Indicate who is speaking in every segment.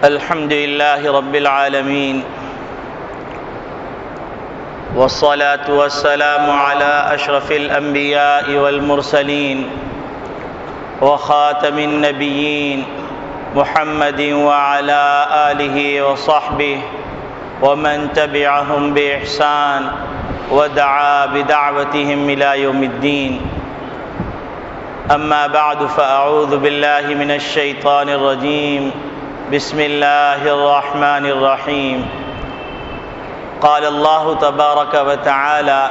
Speaker 1: الحمد لله رب العالمين، والصلاة والسلام على أشرف الأنبياء والمرسلين وخاتم النبيين محمد وعلى آله وصحبه ومن تبعهم بإحسان ودعا بدعوتهم إلى يوم الدين. أما بعد، فأعوذ بالله من الشيطان الرجيم. بسم الله الرحمن الرحيم. قال الله تبارك وتعالى: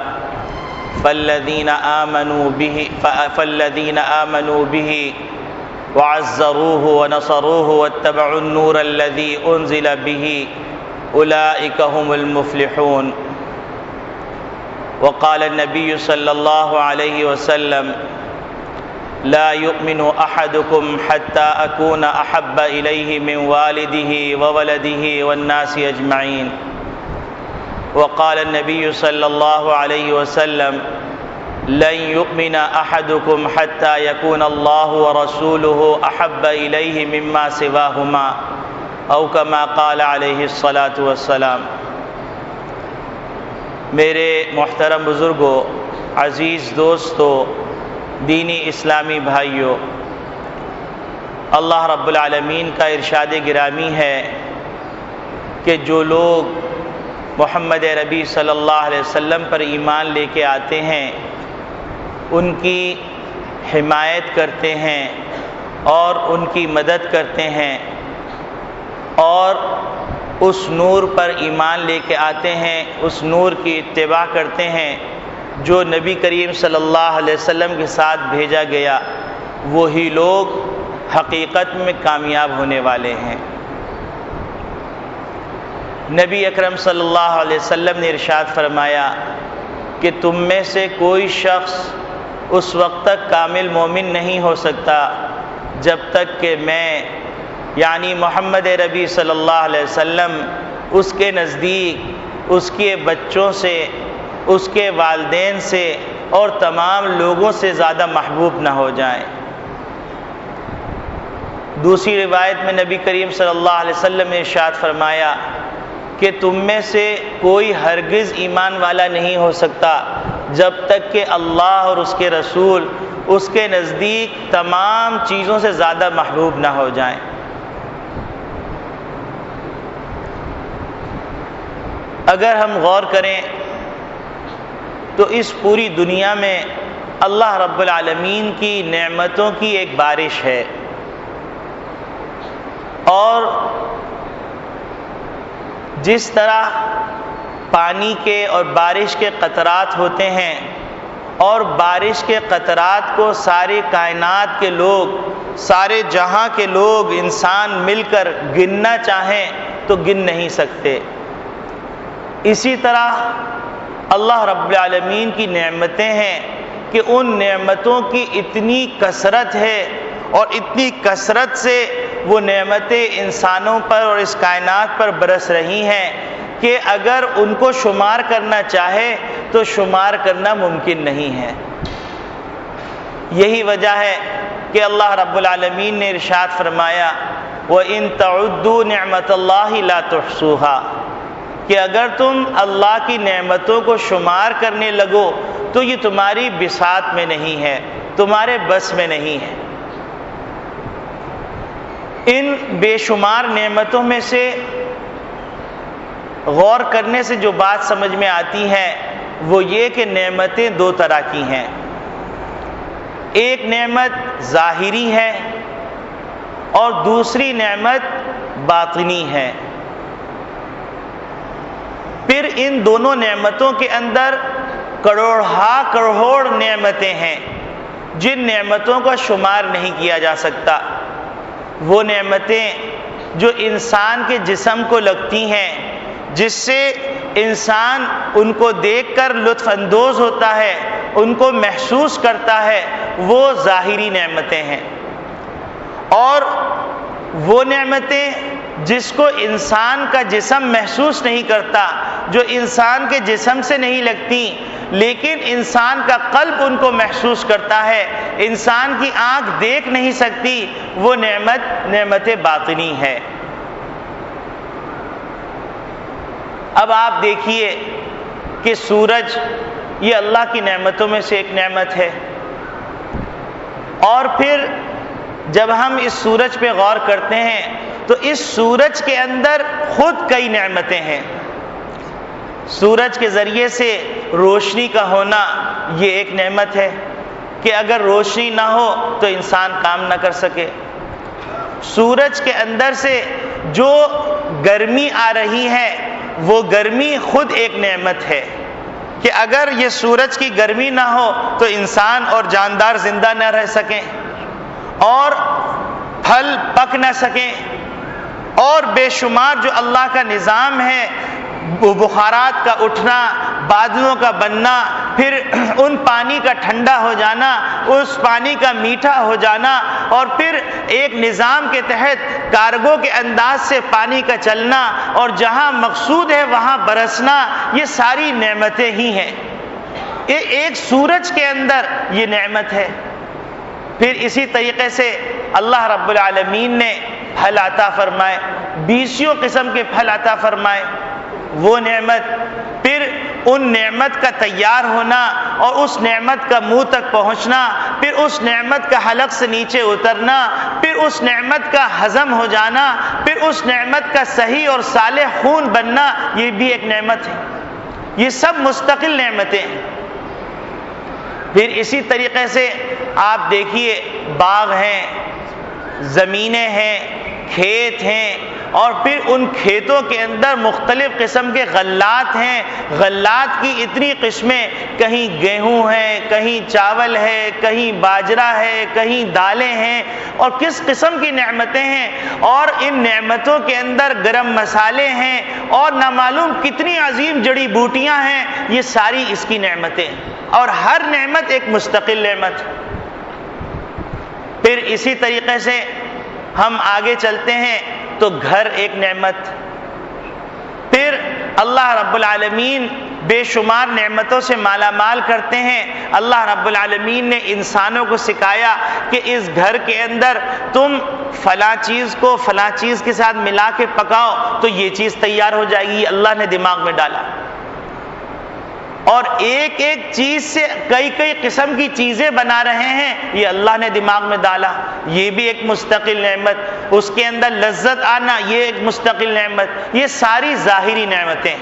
Speaker 1: فالذين آمنوا به وعزروه ونصروه واتبعوا النور الذي أنزل به أولئك هم المفلحون. وقال النبي صلى الله عليه وسلم: لا يؤمن أحدكم حتى أكون أحب إليه من والده وولده والناس أجمعين. وقال النبي صلى الله عليه وسلم: لن يؤمن أحدكم حتى يكون الله ورسوله أحب إليه مما سواهما، أو كما قال عليه الصلاة والسلام. میرے محترم بزرگوں، عزیز دوستوں، دینی اسلامی بھائیوں، اللہ رب العالمین کا ارشاد گرامی ہے کہ جو لوگ محمد عربی صلی اللہ علیہ وسلم پر ایمان لے کے آتے ہیں، ان کی حمایت کرتے ہیں اور ان کی مدد کرتے ہیں، اور اس نور پر ایمان لے کے آتے ہیں، اس نور کی اتباع کرتے ہیں جو نبی کریم صلی اللہ علیہ وسلم کے ساتھ بھیجا گیا، وہی لوگ حقیقت میں کامیاب ہونے والے ہیں. نبی اکرم صلی اللہ علیہ وسلم نے ارشاد فرمایا کہ تم میں سے کوئی شخص اس وقت تک کامل مومن نہیں ہو سکتا جب تک کہ میں یعنی محمد عربی صلی اللہ علیہ وسلم اس کے نزدیک، اس کے بچوں سے، اس کے والدین سے اور تمام لوگوں سے زیادہ محبوب نہ ہو جائیں. دوسری روایت میں نبی کریم صلی اللہ علیہ وسلم نے ارشاد فرمایا کہ تم میں سے کوئی ہرگز ایمان والا نہیں ہو سکتا جب تک کہ اللہ اور اس کے رسول اس کے نزدیک تمام چیزوں سے زیادہ محبوب نہ ہو جائیں. اگر ہم غور کریں تو اس پوری دنیا میں اللہ رب العالمین کی نعمتوں کی ایک بارش ہے، اور جس طرح پانی کے اور بارش کے قطرات ہوتے ہیں، اور بارش کے قطرات کو ساری کائنات کے لوگ، سارے جہاں کے لوگ، انسان مل کر گننا چاہیں تو گن نہیں سکتے، اسی طرح اللہ رب العالمین کی نعمتیں ہیں کہ ان نعمتوں کی اتنی کثرت ہے، اور اتنی کثرت سے وہ نعمتیں انسانوں پر اور اس کائنات پر برس رہی ہیں کہ اگر ان کو شمار کرنا چاہے تو شمار کرنا ممکن نہیں ہے. یہی وجہ ہے کہ اللہ رب العالمین نے ارشاد فرمایا: وَإِن تَعُدُّوا نِعْمَةَ اللَّهِ لَا تُحْصُوهَا، کہ اگر تم اللہ کی نعمتوں کو شمار کرنے لگو تو یہ تمہاری بساط میں نہیں ہے، تمہارے بس میں نہیں ہے. ان بے شمار نعمتوں میں سے غور کرنے سے جو بات سمجھ میں آتی ہے وہ یہ کہ نعمتیں دو طرح کی ہیں. ایک نعمت ظاہری ہے اور دوسری نعمت باطنی ہے. پھر ان دونوں نعمتوں کے اندر کروڑ نعمتیں ہیں جن نعمتوں کا شمار نہیں کیا جا سکتا. وہ نعمتیں جو انسان کے جسم کو لگتی ہیں، جس سے انسان ان کو دیکھ کر لطف اندوز ہوتا ہے، ان کو محسوس کرتا ہے، وہ ظاہری نعمتیں ہیں. اور وہ نعمتیں جس کو انسان کا جسم محسوس نہیں کرتا، جو انسان کے جسم سے نہیں لگتی، لیکن انسان کا قلب ان کو محسوس کرتا ہے، انسان کی آنکھ دیکھ نہیں سکتی، وہ نعمت باطنی ہے. اب آپ دیکھیے کہ سورج یہ اللہ کی نعمتوں میں سے ایک نعمت ہے، اور پھر جب ہم اس سورج پہ غور کرتے ہیں تو اس سورج کے اندر خود کئی نعمتیں ہیں۔ سورج کے ذریعے سے روشنی کا ہونا یہ ایک نعمت ہے کہ اگر روشنی نہ ہو تو انسان کام نہ کر سکے۔ سورج کے اندر سے جو گرمی آ رہی ہے وہ گرمی خود ایک نعمت ہے کہ اگر یہ سورج کی گرمی نہ ہو تو انسان اور جاندار زندہ نہ رہ سکیں، اور پھل پک نہ سکیں، اور بے شمار جو اللہ کا نظام ہے، وہ بخارات کا اٹھنا، بادلوں کا بننا، پھر ان پانی کا ٹھنڈا ہو جانا، اس پانی کا میٹھا ہو جانا، اور پھر ایک نظام کے تحت کارگو کے انداز سے پانی کا چلنا، اور جہاں مقصود ہے وہاں برسنا، یہ ساری نعمتیں ہی ہیں۔ یہ ایک سورج کے اندر یہ نعمت ہے۔ پھر اسی طریقے سے اللہ رب العالمین نے پھل عطا فرمائے، 20 قسم کے پھل عطا فرمائے، وہ نعمت۔ پھر ان نعمت کا تیار ہونا اور اس نعمت کا منہ تک پہنچنا، پھر اس نعمت کا حلق سے نیچے اترنا، پھر اس نعمت کا ہضم ہو جانا، پھر اس نعمت کا صحیح اور صالح خون بننا، یہ بھی ایک نعمت ہے۔ یہ سب مستقل نعمتیں ہیں۔ پھر اسی طریقے سے آپ دیکھیے باغ ہیں، زمینیں ہیں، کھیت ہیں، اور پھر ان کھیتوں کے اندر مختلف قسم کے غلات ہیں۔ غلات کی اتنی قسمیں، کہیں گیہوں ہے، کہیں چاول ہے، کہیں باجرہ ہے، کہیں دالیں ہیں، اور کس قسم کی نعمتیں ہیں، اور ان نعمتوں کے اندر گرم مسالے ہیں، اور نامعلوم کتنی عظیم جڑی بوٹیاں ہیں، یہ ساری اس کی نعمتیں، اور ہر نعمت ایک مستقل نعمت۔ پھر اسی طریقے سے ہم آگے چلتے ہیں تو گھر ایک نعمت۔ پھر اللہ رب العالمین بے شمار نعمتوں سے مالا مال کرتے ہیں۔ اللہ رب العالمین نے انسانوں کو سکھایا کہ اس گھر کے اندر تم فلاں چیز کو فلاں چیز کے ساتھ ملا کے پکاؤ تو یہ چیز تیار ہو جائے گی، اللہ نے دماغ میں ڈالا۔ اور ایک ایک چیز سے کئی کئی قسم کی چیزیں بنا رہے ہیں، یہ اللہ نے دماغ میں ڈالا، یہ بھی ایک مستقل نعمت۔ اس کے اندر لذت آنا، یہ ایک مستقل نعمت۔ یہ ساری ظاہری نعمتیں۔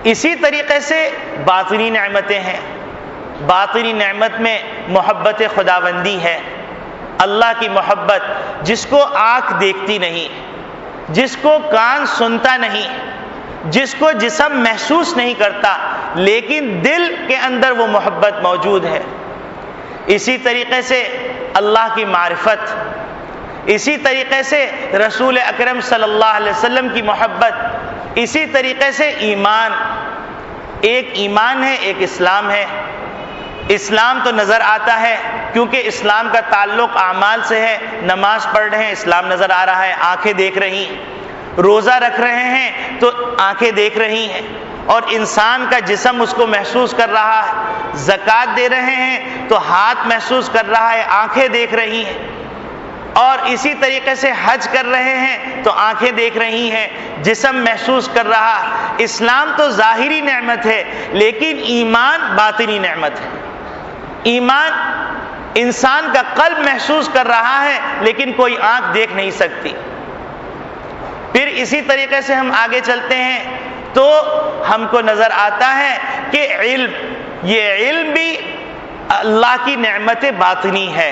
Speaker 1: اسی طریقے سے باطنی نعمتیں ہیں۔ باطنی نعمت میں محبت خداوندی ہے، اللہ کی محبت، جس کو آنکھ دیکھتی نہیں، جس کو کان سنتا نہیں، جس کو جسم محسوس نہیں کرتا، لیکن دل کے اندر وہ محبت موجود ہے۔ اسی طریقے سے اللہ کی معرفت، اسی طریقے سے رسول اکرم صلی اللہ علیہ وسلم کی محبت، اسی طریقے سے ایمان۔ ایک ایمان ہے، ایک اسلام ہے۔ اسلام تو نظر آتا ہے کیونکہ اسلام کا تعلق اعمال سے ہے۔ نماز پڑھ رہے ہیں، اسلام نظر آ رہا ہے، آنکھیں دیکھ رہی ہیں۔ روزہ رکھ رہے ہیں تو آنکھیں دیکھ رہی ہیں اور انسان کا جسم اس کو محسوس کر رہا ہے۔ زکوٰۃ دے رہے ہیں تو ہاتھ محسوس کر رہا ہے، آنکھیں دیکھ رہی ہیں۔ اور اسی طریقے سے حج کر رہے ہیں تو آنکھیں دیکھ رہی ہیں، جسم محسوس کر رہا ہے۔ اسلام تو ظاہری نعمت ہے، لیکن ایمان باطنی نعمت ہے۔ ایمان انسان کا قلب محسوس کر رہا ہے، لیکن کوئی آنکھ دیکھ نہیں سکتی۔ پھر اسی طریقے سے ہم آگے چلتے ہیں تو ہم کو نظر آتا ہے کہ علم، یہ علم بھی اللہ کی نعمت باطنی ہے۔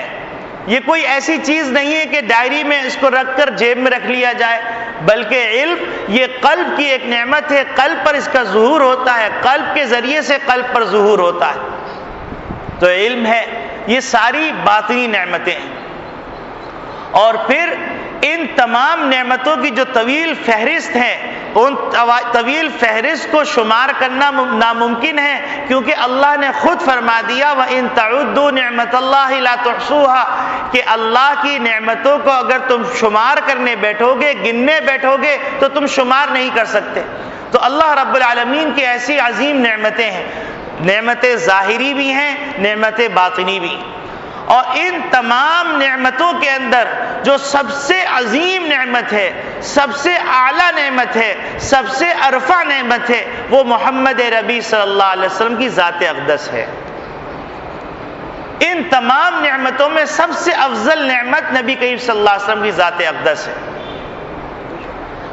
Speaker 1: یہ کوئی ایسی چیز نہیں ہے کہ ڈائری میں اس کو رکھ کر جیب میں رکھ لیا جائے، بلکہ علم یہ قلب کی ایک نعمت ہے۔ قلب پر اس کا ظہور ہوتا ہے، قلب کے ذریعے سے قلب پر ظہور ہوتا ہے، تو علم ہے۔ یہ ساری باطنی نعمتیں ہیں۔ اور پھر ان تمام نعمتوں کی جو طویل فہرست ہے، ان طویل فہرست کو شمار کرنا ناممکن ہے، کیونکہ اللہ نے خود فرما دیا وَإِن تَعُدُّوا نِعْمَةَ اللَّهِ لَا تُحْصُوهَا، کہ اللہ کی نعمتوں کو اگر تم شمار کرنے بیٹھو گے، گننے بیٹھو گے تو تم شمار نہیں کر سکتے۔ تو اللہ رب العالمین کی ایسی عظیم نعمتیں ہیں، نعمتیں ظاہری بھی ہیں، نعمتیں باطنی بھی۔ اور ان تمام نعمتوں کے اندر جو سب سے عظیم نعمت ہے، سب سے اعلیٰ نعمت ہے، سب سے ارفع نعمت ہے، وہ محمد ربی صلی اللہ علیہ وسلم کی ذات اقدس ہے۔ ان تمام نعمتوں میں سب سے افضل نعمت نبی کریم صلی اللہ علیہ وسلم کی ذات اقدس ہے۔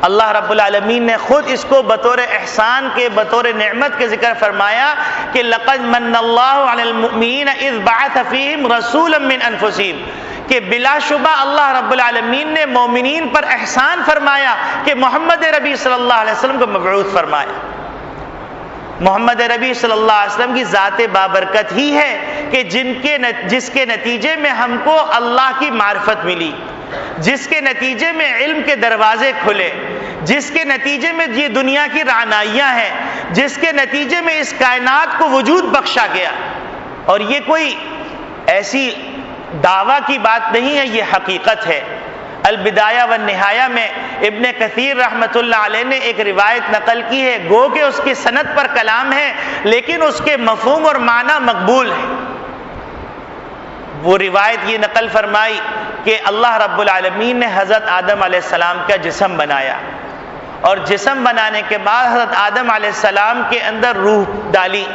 Speaker 1: اللہ رب العالمین نے خود اس کو بطور احسان کے، بطور نعمت کے ذکر فرمایا کہ لقد من اللہ علی المؤمنین اذ بعث فیہم رسولا من انفسہم، کہ بلا شبہ اللہ رب العالمین نے مومنین پر احسان فرمایا کہ محمد ربی صلی اللہ علیہ وسلم کو مبعوث فرمایا۔ محمد ربی صلی اللہ علیہ وسلم کی ذات بابرکت ہی ہے کہ جس کے نتیجے میں ہم کو اللہ کی معرفت ملی، جس کے نتیجے میں علم کے دروازے کھلے، جس کے نتیجے میں یہ دنیا کی رعنائیاں ہیں، جس کے نتیجے میں اس کائنات کو وجود بخشا گیا۔ اور یہ کوئی ایسی دعویٰ کی بات نہیں ہے، یہ حقیقت ہے۔ البدایہ والنہایہ میں ابن کثیر رحمۃ اللہ علیہ نے ایک روایت نقل کی ہے، گو کہ اس کی سند پر کلام ہے لیکن اس کے مفہوم اور معنی مقبول ہے۔ وہ روایت یہ نقل فرمائی کہ اللہ رب العالمین نے حضرت آدم علیہ السلام کا جسم بنایا، اور جسم بنانے کے بعد حضرت آدم علیہ السلام کے اندر روح ڈالی۔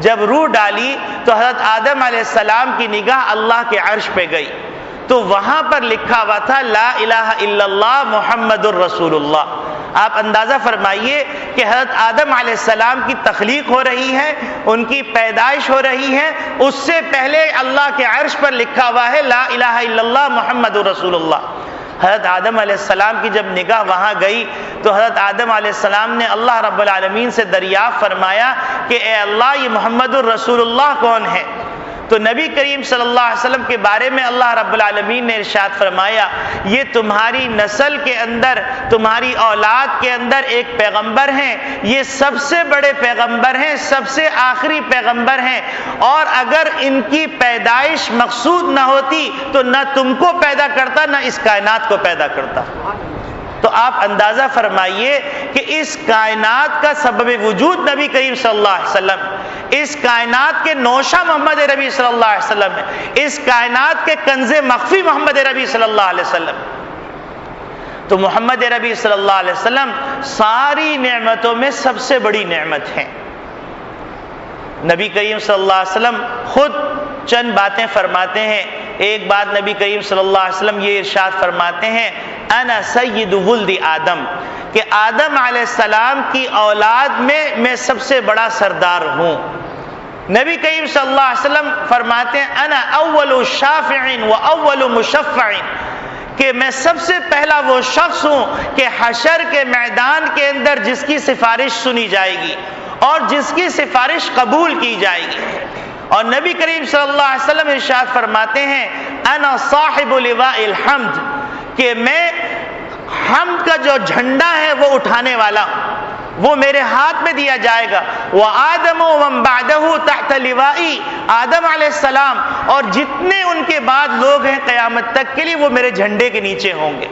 Speaker 1: جب روح ڈالی تو حضرت آدم علیہ السلام کی نگاہ اللہ کے عرش پہ گئی، تو وہاں پر لکھا ہوا تھا لا الہ الا اللہ محمد الرسول اللہ۔ آپ اندازہ فرمائیے کہ حضرت آدم علیہ السلام کی تخلیق ہو رہی ہے، ان کی پیدائش ہو رہی ہے، اس سے پہلے اللہ کے عرش پر لکھا ہوا ہے لا الہ الا اللہ محمد الرسول اللہ۔ حضرت آدم علیہ السلام کی جب نگاہ وہاں گئی تو حضرت آدم علیہ السلام نے اللہ رب العالمین سے دریافت فرمایا کہ اے اللہ، یہ محمد الرسول اللہ کون ہے؟ تو نبی کریم صلی اللہ علیہ وسلم کے بارے میں اللہ رب العالمین نے ارشاد فرمایا، یہ تمہاری نسل کے اندر، تمہاری اولاد کے اندر ایک پیغمبر ہیں، یہ سب سے بڑے پیغمبر ہیں، سب سے آخری پیغمبر ہیں، اور اگر ان کی پیدائش مقصود نہ ہوتی تو نہ تم کو پیدا کرتا نہ اس کائنات کو پیدا کرتا۔ تو آپ اندازہ فرمائیے کہ اس کائنات کا سبب وجود نبی کریم صلی اللہ علیہ وسلم، اس کائنات کے نوشہ محمد ربی صلی اللہ علیہ وسلم ہے، اس کائنات کے کنز مخفی محمد ربی صلی اللہ علیہ وسلم۔ تو محمد ربی صلی اللہ علیہ وسلم ساری نعمتوں میں سب سے بڑی نعمت ہے۔ نبی کریم صلی اللہ علیہ وسلم خود چند باتیں فرماتے ہیں۔ ایک بات نبی کریم صلی اللہ علیہ وسلم یہ ارشاد فرماتے ہیں، انا سید ولد آدم، کہ آدم علیہ السلام کی اولاد میں سب سے بڑا سردار ہوں۔ نبی کریم صلی اللہ علیہ وسلم فرماتے ہیں انا اول شافع و اول مشفع، کہ میں سب سے پہلا وہ شخص ہوں کہ حشر کے میدان کے اندر جس کی سفارش سنی جائے گی اور جس کی سفارش قبول کی جائے گی۔ اور نبی کریم صلی اللہ علیہ وسلم ارشاد فرماتے ہیں انا صاحب لواء الحمد، کہ میں حمد کا جو جھنڈا ہے وہ اٹھانے والا ہوں، وہ میرے ہاتھ میں دیا جائے گا۔ وآدم ومن بعدہ تحت لوائی، آدم علیہ السلام اور جتنے ان کے بعد لوگ ہیں قیامت تک کے لیے وہ میرے جھنڈے کے نیچے ہوں گے۔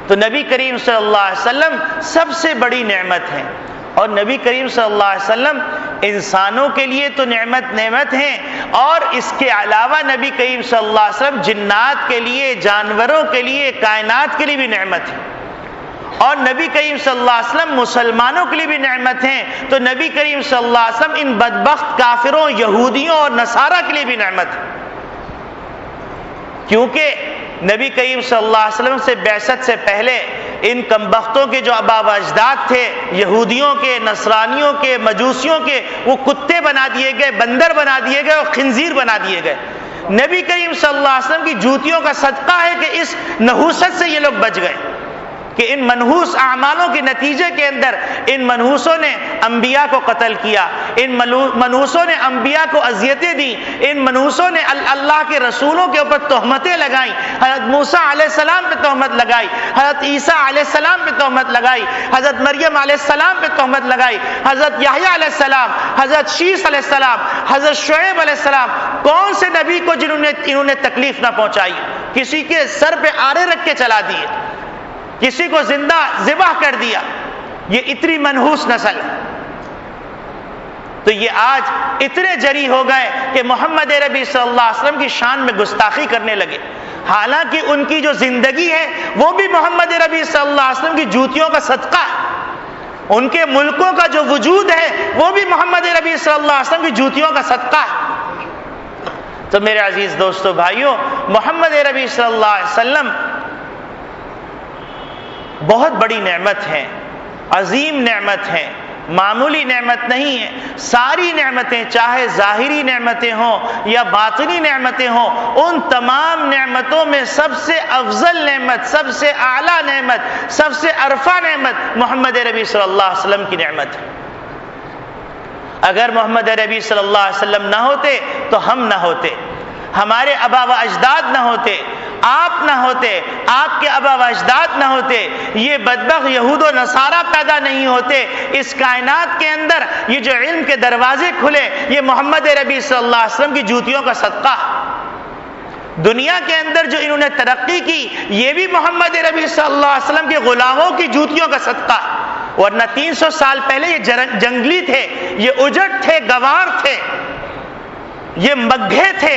Speaker 1: تو نبی کریم صلی اللہ علیہ وسلم سب سے بڑی نعمت ہے، اور نبی کریم صلی اللہ علیہ وسلم انسانوں کے لیے تو نعمت ہیں، اور اس کے علاوہ نبی کریم صلی اللہ علیہ وسلم جنات کے لیے، جانوروں کے لیے، کائنات کے لیے بھی نعمت ہے، اور نبی کریم صلی اللہ علیہ وسلم مسلمانوں کے لیے بھی نعمت ہیں۔ تو نبی کریم صلی اللہ علیہ وسلم ان بدبخت کافروں، یہودیوں اور نصارہ کے لیے بھی نعمت ہے، کیونکہ نبی کریم صلی اللہ علیہ وسلم سے بعثت سے پہلے ان کمبختوں کے جو آبا و اجداد تھے، یہودیوں کے، نصرانیوں کے، مجوسیوں کے، وہ کتے بنا دیے گئے، بندر بنا دیے گئے اور خنزیر بنا دیے گئے۔ نبی کریم صلی اللہ علیہ وسلم کی جوتیوں کا صدقہ ہے کہ اس نحوست سے یہ لوگ بچ گئے، کہ ان منحوس اعمالوں کے نتیجے کے اندر ان منحوسوں نے انبیاء کو قتل کیا، ان منحوسوں نے انبیاء کو اذیتیں دی، ان منحوسوں نے اللہ کے رسولوں کے اوپر تہمتیں لگائیں، حضرت موسیٰ علیہ السلام پہ تہمت لگائی، حضرت عیسیٰ علیہ السلام پہ تہمت لگائی، حضرت مریم علیہ السلام پہ تہمت لگائی، حضرت یحییٰ علیہ السلام، حضرت شیس علیہ السلام، حضرت شعیب علیہ السلام، کون سے نبی کو انہوں نے تکلیف نہ پہنچائی؟ کسی کے سر پہ آرے رکھ کے چلا دیے، کسی کو زندہ ذبح کر دیا۔ یہ اتنی منحوس نسل ہے، تو یہ آج اتنے جری ہو گئے کہ محمد ربی صلی اللہ علیہ وسلم کی شان میں گستاخی کرنے لگے۔ حالانکہ ان کی جو زندگی ہے وہ بھی محمد ربی صلی اللہ علیہ وسلم کی جوتیوں کا صدقہ ہے، ان کے ملکوں کا جو وجود ہے وہ بھی محمد ربی صلی اللہ علیہ وسلم کی جوتیوں کا صدقہ ہے۔ تو میرے عزیز دوستو بھائیوں، محمد ربی صلی اللہ علیہ وسلم بہت بڑی نعمت ہے، عظیم نعمت ہے، معمولی نعمت نہیں ہے۔ ساری نعمتیں، چاہے ظاہری نعمتیں ہوں یا باطنی نعمتیں ہوں، ان تمام نعمتوں میں سب سے افضل نعمت، سب سے اعلیٰ نعمت، سب سے عرفہ نعمت محمد ربی صلی اللہ علیہ وسلم کی نعمت ہے۔ اگر محمد ربی صلی اللہ علیہ وسلم نہ ہوتے تو ہم نہ ہوتے، ہمارے آبا و اجداد نہ ہوتے، آپ نہ ہوتے، آپ کے آبا و اجداد نہ ہوتے، یہ بدبخت یہود و نصارہ پیدا نہیں ہوتے، اس کائنات کے اندر یہ جو علم کے دروازے کھلے، یہ محمد ربی صلی اللہ علیہ وسلم کی جوتیوں کا صدقہ۔ دنیا کے اندر جو انہوں نے ترقی کی، یہ بھی محمد ربی صلی اللہ علیہ وسلم کے غلاموں کی جوتیوں کا صدقہ، ورنہ 300 سال پہلے یہ جنگلی تھے، یہ اجٹ تھے، گوار تھے، یہ مگھے تھے،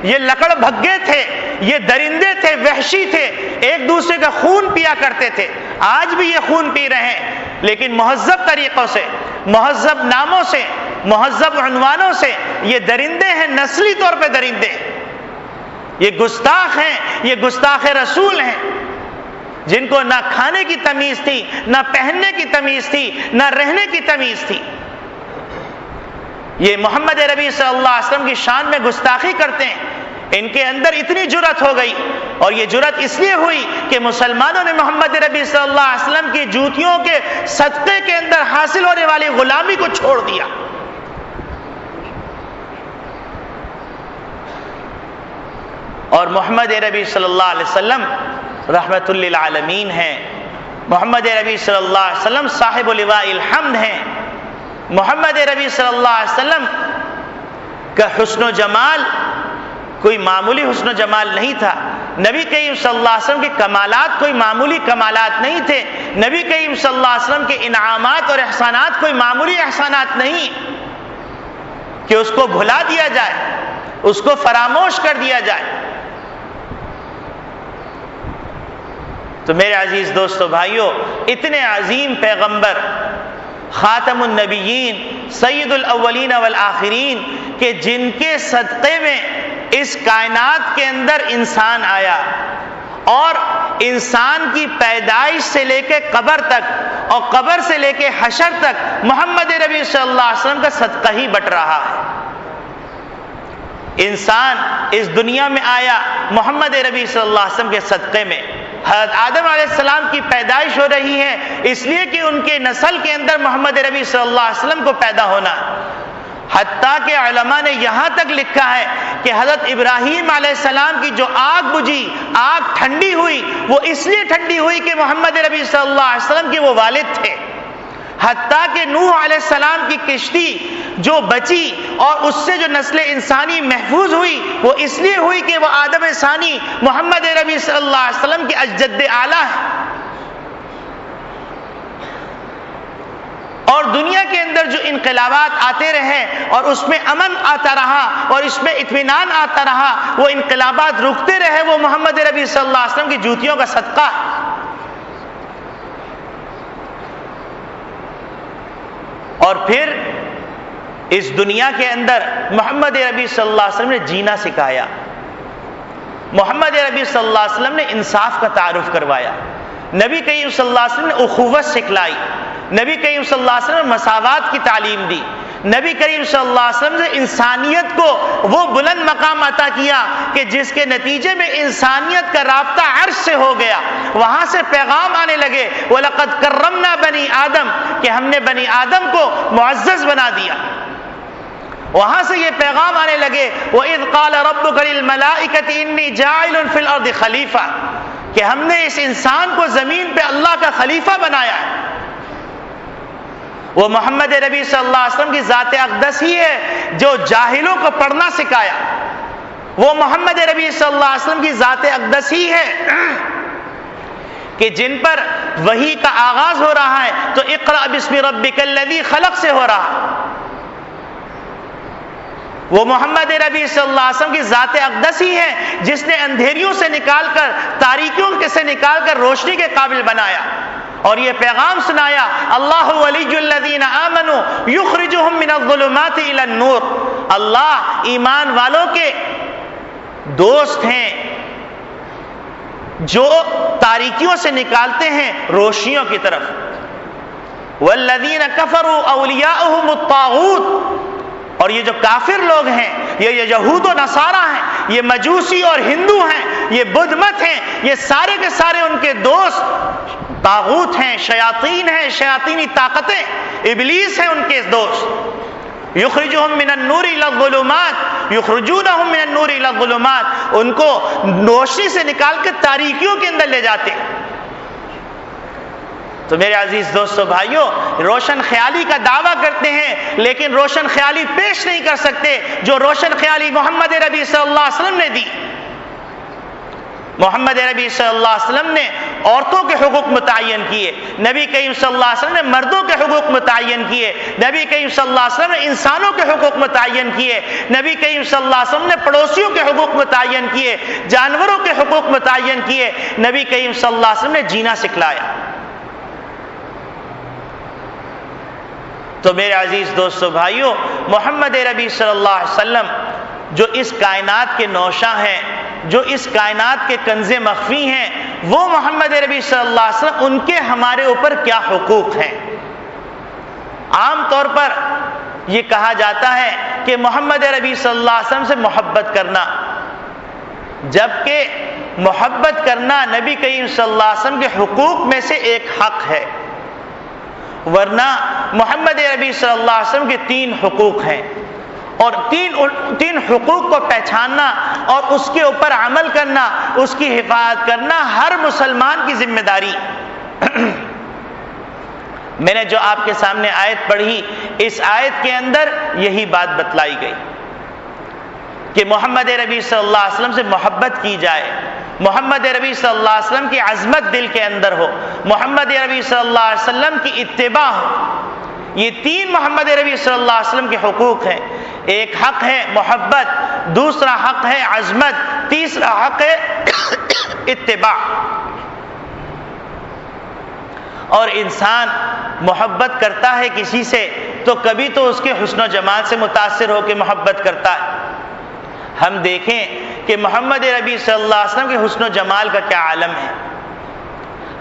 Speaker 1: یہ لکڑ بھگے تھے، یہ درندے تھے، وحشی تھے، ایک دوسرے کا خون پیا کرتے تھے۔ آج بھی یہ خون پی رہے ہیں، لیکن مہذب طریقوں سے، مہذب ناموں سے، مہذب عنوانوں سے۔ یہ درندے ہیں، نسلی طور پہ درندے ہیں، یہ گستاخ ہیں، یہ گستاخ رسول ہیں، جن کو نہ کھانے کی تمیز تھی، نہ پہننے کی تمیز تھی، نہ رہنے کی تمیز تھی۔ یہ محمد ربی صلی اللہ علیہ وسلم کی شان میں گستاخی کرتے ہیں۔ ان کے اندر اتنی جرأت ہو گئی، اور یہ جرأت اس لیے ہوئی کہ مسلمانوں نے محمد ربی صلی اللہ علیہ وسلم کی جوتیوں کے صدقے کے اندر حاصل ہونے والی غلامی کو چھوڑ دیا۔ اور محمد ربی صلی اللہ علیہ وسلم رحمت للعالمین ہیں، محمد ربی صلی اللہ علیہ وسلم صاحب لواء الحمد ہیں۔ محمد ربی صلی اللہ علیہ وسلم کا حسن و جمال کوئی معمولی حسن و جمال نہیں تھا۔ نبی کریم صلی اللہ علیہ وسلم کے کمالات کوئی معمولی کمالات نہیں تھے۔ نبی کریم صلی اللہ علیہ وسلم کے انعامات اور احسانات کوئی معمولی احسانات نہیں کہ اس کو بھلا دیا جائے، اس کو فراموش کر دیا جائے۔ تو میرے عزیز دوستو بھائیو، اتنے عظیم پیغمبر، خاتم النبیین، سید الاولین والآخرین، کہ جن کے صدقے میں اس کائنات کے اندر انسان آیا، اور انسان کی پیدائش سے لے کے قبر تک اور قبر سے لے کے حشر تک محمد ربی صلی اللہ علیہ وسلم کا صدقہ ہی بٹ رہا ہے۔ انسان اس دنیا میں آیا محمد ربی صلی اللہ علیہ وسلم کے صدقے میں۔ حضرت آدم علیہ السلام کی پیدائش ہو رہی ہے اس لیے کہ ان کے نسل کے اندر محمد ربی صلی اللہ علیہ وسلم کو پیدا ہونا۔ حتیٰ کہ علماء نے یہاں تک لکھا ہے کہ حضرت ابراہیم علیہ السلام کی جو آگ بجھی، آگ ٹھنڈی ہوئی، وہ اس لیے ٹھنڈی ہوئی کہ محمد ربی صلی اللہ علیہ وسلم کے وہ والد تھے۔ حتیٰ کہ نوح علیہ السلام کی کشتی جو بچی اور اس سے جو نسل انسانی محفوظ ہوئی، وہ اس لیے ہوئی کہ وہ آدم ثانی محمد ربی صلی اللہ علیہ وسلم کے اجد اعلیٰ ہے۔ اور دنیا کے اندر جو انقلابات آتے رہے اور اس میں امن آتا رہا اور اس میں اطمینان آتا رہا، وہ انقلابات رکتے رہے، وہ محمد ربی صلی اللہ علیہ وسلم کی جوتیوں کا صدقہ ہے۔ اور پھر اس دنیا کے اندر محمد ربی صلی اللہ علیہ وسلم نے جینا سکھایا، محمد ربی صلی اللہ علیہ وسلم نے انصاف کا تعارف کروایا، نبی کریم صلی اللہ علیہ وسلم نے اخوت سکھلائی، نبی کریم صلی اللہ علیہ وسلم نے مساوات کی تعلیم دی، نبی کریم صلی اللہ علیہ وسلم نے انسانیت کو وہ بلند مقام عطا کیا کہ جس کے نتیجے میں انسانیت کا رابطہ عرش سے ہو گیا۔ وہاں سے پیغام آنے لگے، وَلَقَدْ كَرَّمْنَا بَنِي آدم، کہ ہم نے بنی آدم کو معزز بنا دیا۔ وہاں سے یہ پیغام آنے لگے، وَإِذْ قَالَ رَبُّكَ لِلْمَلَائِكَةِ إِنِّي جَاعِلٌ فِي الْأَرْضِ خَلِيفَةً، کہ ہم نے اس انسان کو زمین پہ اللہ کا خلیفہ بنایا ہے۔ وہ محمد ربی صلی اللہ علیہ وسلم کی ذات اقدس ہی ہے جو جاہلوں کو پڑھنا سکھایا، وہ محمد ربی صلی اللہ علیہ وسلم کی ذات اقدس ہی ہے کہ جن پر وحی کا آغاز ہو رہا ہے تو اقرأ بسم ربک الذی خلق سے ہو رہا، وہ محمد ربی صلی اللہ علیہ وسلم کی ذات اقدس ہی ہے جس نے اندھیریوں سے نکال کر، تاریکیوں سے نکال کر روشنی کے قابل بنایا اور یہ پیغام سنایا، اللہ ولی الذین آمنوا یخرجہم من الظلمات الی النور، اللہ ایمان والوں کے دوست ہیں جو تاریکیوں سے نکالتے ہیں روشنیوں کی طرف۔ والذین کفروا اولیاءہم الطاغوت، اور یہ جو کافر لوگ ہیں، یہ یہود و نصارہ ہیں، یہ مجوسی اور ہندو ہیں، یہ بدھ مت ہیں، یہ سارے کے سارے ان کے دوست طاغوت ہیں، شیاطین ہیں، شیاطینی طاقتیں، ابلیس ہیں ان کے دوست۔ یخرجہم من النور الی الظلمات، یخرجونہم من النور الی الظلمات، ان کو روشنی سے نکال کے تاریکیوں کے اندر لے جاتے۔ تو میرے عزیز دوستو بھائیوں، روشن خیالی کا دعویٰ کرتے ہیں لیکن روشن خیالی پیش نہیں کر سکتے جو روشن خیالی محمد ربی صلی اللہ علیہ وسلم نے دی۔ محمد ربی صلی اللہ علیہ وسلم نے عورتوں کے حقوق متعین کیے، نبی کریم صلی اللہ علیہ وسلم نے مردوں کے حقوق متعین کیے، نبی کریم صلی اللہ علیہ وسلم نے انسانوں کے حقوق متعین کیے، نبی کریم صلی اللہ علیہ وسلم نے پڑوسیوں کے حقوق متعین کیے، جانوروں کے حقوق متعین کیے، نبی کریم صلی اللہ علیہ وسلم نے جینا سکھلایا۔ تو میرے عزیز دوستو بھائیوں، محمد ربی صلی اللہ علیہ وسلم جو اس کائنات کے نوشاں ہیں، جو اس کائنات کے کنز مخفی ہیں، وہ محمد ربی صلی اللہ علیہ وسلم، ان کے ہمارے اوپر کیا حقوق ہیں؟ عام طور پر یہ کہا جاتا ہے کہ محمد ربی صلی اللہ علیہ وسلم سے محبت کرنا، جبکہ محبت کرنا نبی کریم صلی اللہ علیہ وسلم کے حقوق میں سے ایک حق ہے، ورنہ محمد ربی صلی اللہ علیہ وسلم کے 3 حقوق ہیں، اور تین حقوق کو پہچاننا اور اس کے اوپر عمل کرنا، اس کی حفاظت کرنا ہر مسلمان کی ذمہ داری۔ میں نے جو آپ کے سامنے آیت پڑھی، اس آیت کے اندر یہی بات بتلائی گئی کہ محمد ربی صلی اللہ علیہ وسلم سے محبت کی جائے، محمد ربی صلی اللہ علیہ وسلم کی عظمت دل کے اندر ہو، محمد ربی صلی اللہ علیہ وسلم کی اتباع ہو۔ یہ 3 محمد ربی صلی اللہ علیہ وسلم کے حقوق ہیں۔ ایک حق ہے محبت، دوسرا حق ہے عظمت، تیسرا حق ہے اتباع۔ اور انسان محبت کرتا ہے کسی سے تو کبھی تو اس کے حسن و جمال سے متاثر ہو کے محبت کرتا ہے۔ ہم دیکھیں کہ محمد ربی صلی اللہ علیہ وسلم کے حسن و جمال کا کیا عالم ہے۔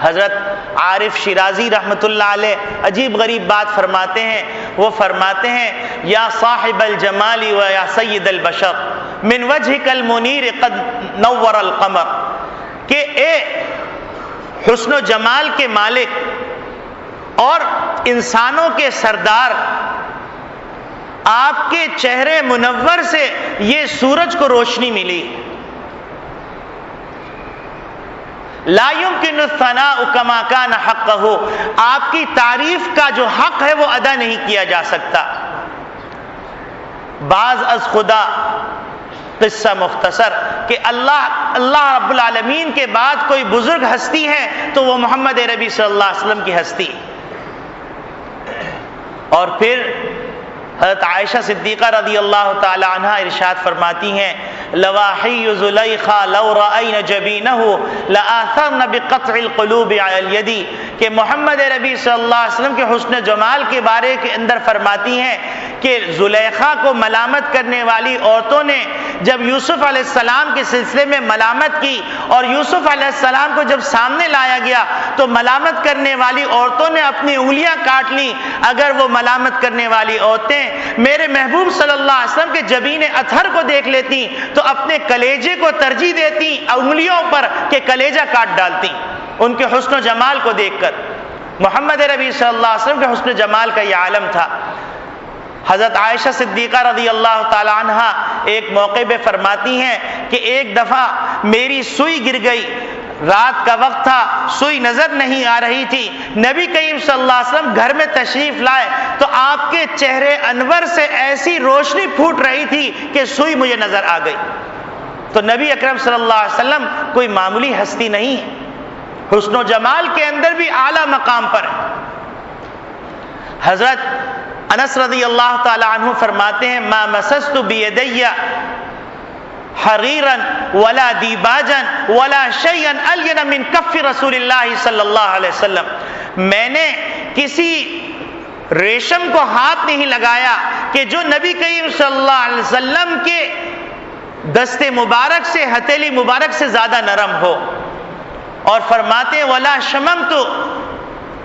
Speaker 1: حضرت عارف شیرازی رحمۃ اللہ علیہ عجیب غریب بات فرماتے ہیں، وہ فرماتے ہیں یا صاحب الجمال و یا سید البشر من وجهک المنیر قد نور القمر، کہ اے حسن و جمال کے مالک اور انسانوں کے سردار، آپ کے چہرے منور سے یہ سورج کو روشنی ملی۔ لا يمكن الثناء كما كان حقه، آپ کی تعریف کا جو حق ہے وہ ادا نہیں کیا جا سکتا۔ بعض از خدا قصہ مختصر کہ اللہ رب العالمین کے بعد کوئی بزرگ ہستی ہے تو وہ محمد ربی صلی اللہ علیہ وسلم کی ہستی۔ اور پھر حضرت عائشہ صدیقہ رضی اللہ تعالی عنہ ارشاد فرماتی ہیں لواحی زلیخا لو رأین جبینہ لآثرن بقطع القلوب علی الید، کہ محمد ربی صلی اللہ علیہ وسلم کے حسن جمال کے بارے کے اندر فرماتی ہیں کہ زلیخا کو ملامت کرنے والی عورتوں نے جب یوسف علیہ السلام کے سلسلے میں ملامت کی اور یوسف علیہ السلام کو جب سامنے لایا گیا تو ملامت کرنے والی عورتوں نے اپنی انگلیاں کاٹ لی۔ اگر وہ ملامت کرنے والی عورتیں میرے محبوب صلی اللہ علیہ وسلم کے جبین اطہر کو دیکھ لیتی تو اپنے کلیجے کو ترجیح دیتی انگلیوں پر کہ کلیجہ کاٹ ڈالتی، ان کے حسن و جمال کو دیکھ کر۔ محمد ربی صلی اللہ علیہ وسلم کے حسن و جمال کا یہ عالم تھا۔ حضرت عائشہ صدیقہ رضی اللہ تعالی عنہ ایک موقع پہ فرماتی ہیں کہ ایک دفعہ میری سوئی گر گئی، رات کا وقت تھا، سوئی نظر نہیں آ رہی تھی، نبی کریم صلی اللہ علیہ وسلم گھر میں تشریف لائے تو آپ کے چہرے انور سے ایسی روشنی پھوٹ رہی تھی کہ سوئی مجھے نظر آ گئی۔ تو نبی اکرم صلی اللہ علیہ وسلم کوئی معمولی ہستی نہیں ہے، حسن و جمال کے اندر بھی اعلیٰ مقام پر ہے۔ حضرت انس رضی اللہ تعالی عنہ فرماتے ہیں ما مسست بیدی حریرا ولا دیباجا ولا شیئا الین من کف رسول اللہ صلی اللہ علیہ وسلم، میں نے کسی ریشم کو ہاتھ نہیں لگایا کہ جو نبی کریم صلی اللہ علیہ وسلم کے دستے مبارک سے، ہتھیلی مبارک سے زیادہ نرم ہو۔ اور فرماتے ہیں ولا شممت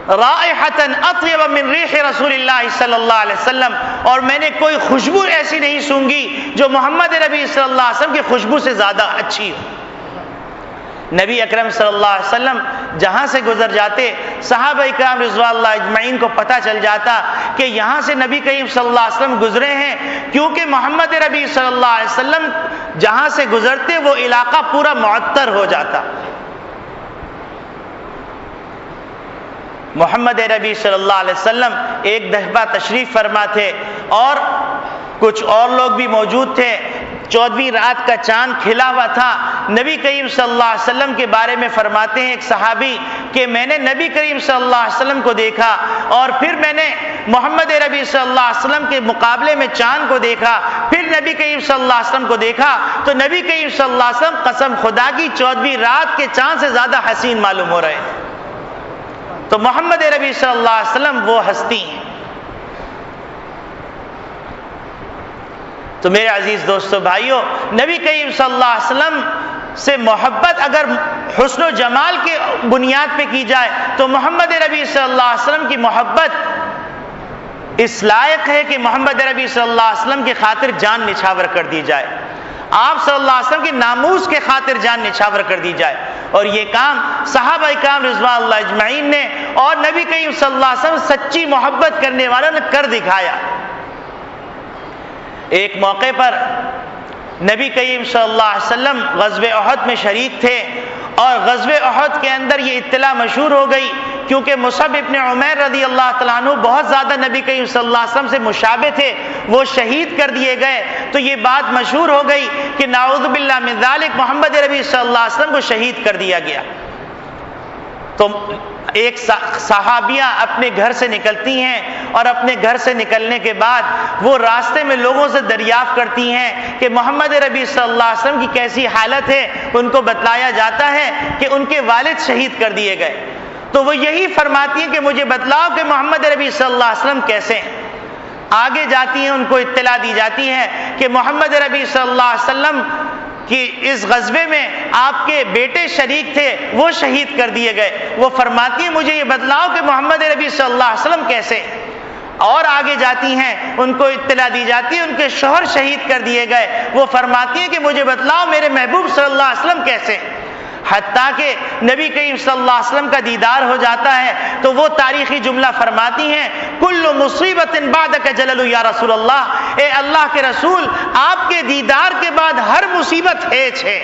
Speaker 1: رائحۃ اطیب من ریح رسول اللہ صلی اللہ علیہ وسلم، اور میں نے کوئی خوشبو ایسی نہیں سونگھی جو محمد نبی صلی اللہ علیہ وسلم کی خوشبو سے زیادہ اچھی ہو۔ نبی اکرم صلی اللہ علیہ وسلم جہاں سے گزر جاتے، صحابہ اکرام رضوان اللہ اجمعین کو پتہ چل جاتا کہ یہاں سے نبی کریم صلی اللہ علیہ وسلم گزرے ہیں، کیونکہ محمد نبی صلی اللہ علیہ وسلم جہاں سے گزرتے وہ علاقہ پورا معطر ہو جاتا۔ محمد نبی صلی اللہ علیہ وسلم ایک دفعہ تشریف فرما تھے اور کچھ اور لوگ بھی موجود تھے، 14ویں رات کا چاند کھلا ہوا تھا۔ نبی کریم صلی اللہ علیہ وسلم کے بارے میں فرماتے ہیں ایک صحابی کہ میں نے نبی کریم صلی اللہ علیہ وسلم کو دیکھا اور پھر میں نے محمد نبی صلی اللہ علیہ وسلم کے مقابلے میں چاند کو دیکھا، پھر نبی کریم صلی اللہ علیہ وسلم کو دیکھا تو نبی کریم صلی اللہ علیہ وسلم قسم خدا کی 14ویں رات کے چاند سے زیادہ حسین معلوم ہو رہے تھے۔ تو محمد نبی صلی اللہ علیہ وسلم وہ ہستی ہیں۔ تو میرے عزیز دوستو بھائیوں، نبی کریم صلی اللہ علیہ وسلم سے محبت اگر حسن و جمال کے بنیاد پہ کی جائے تو محمد نبی صلی اللہ علیہ وسلم کی محبت اس لائق ہے کہ محمد نبی صلی اللہ علیہ وسلم کی خاطر جان نچھاور کر دی جائے، آپ صلی اللہ علیہ وسلم کی ناموس کے خاطر جان نچھاور کر دی جائے۔ اور یہ کام صحابہ اکرام رضوان اللہ اجمعین نے اور نبی کریم صلی اللہ علیہ وسلم سچی محبت کرنے والوں نے کر دکھایا۔ ایک موقع پر نبی کریم صلی اللہ علیہ وسلم غزوہ احد میں شریک تھے اور غزوہ احد کے اندر یہ اطلاع مشہور ہو گئی، کیونکہ مصعب ابن عمیر رضی اللہ تعالیٰ عنہ بہت زیادہ نبی کریم صلی اللہ علیہ وسلم سے مشابہ تھے، وہ شہید کر دیے گئے۔ تو یہ بات مشہور ہو گئی کہ نعوذ باللہ من ذالک محمد نبی صلی اللہ علیہ وسلم کو شہید کر دیا گیا۔ تو ایک صحابیاں اپنے گھر سے نکلتی ہیں اور اپنے گھر سے نکلنے کے بعد وہ راستے میں لوگوں سے دریافت کرتی ہیں کہ محمد نبی صلی اللہ علیہ وسلم کی کیسی حالت ہے۔ ان کو بتلایا جاتا ہے کہ ان کے والد شہید کر دیے گئے۔ تو وہ یہی فرماتی ہیں کہ مجھے بتلاؤ کہ محمد نبی صلی اللہ علیہ وسلم کیسے ہیں۔ آگے جاتی ہیں، ان کو اطلاع دی جاتی ہے کہ محمد نبی صلی اللہ علیہ وسلم کہ اس غزوے میں آپ کے بیٹے شریک تھے، وہ شہید کر دیے گئے۔ وہ فرماتی ہیں مجھے یہ بتلاؤ کہ محمد نبی صلی اللہ علیہ وسلم کیسے، اور آگے جاتی ہیں، ان کو اطلاع دی جاتی ہے ان کے شوہر شہید کر دیے گئے۔ وہ فرماتی ہیں کہ مجھے بتلاؤ میرے محبوب صلی اللہ علیہ وسلم کیسے، حتیٰ کہ نبی کریم صلی اللہ علیہ وسلم کا دیدار ہو جاتا ہے تو وہ تاریخی جملہ فرماتی ہیں کل مصیبت بعدک جلل یا رسول اللہ، اے اللہ کے رسول آپ کے دیدار کے بعد ہر مصیبت ہے۔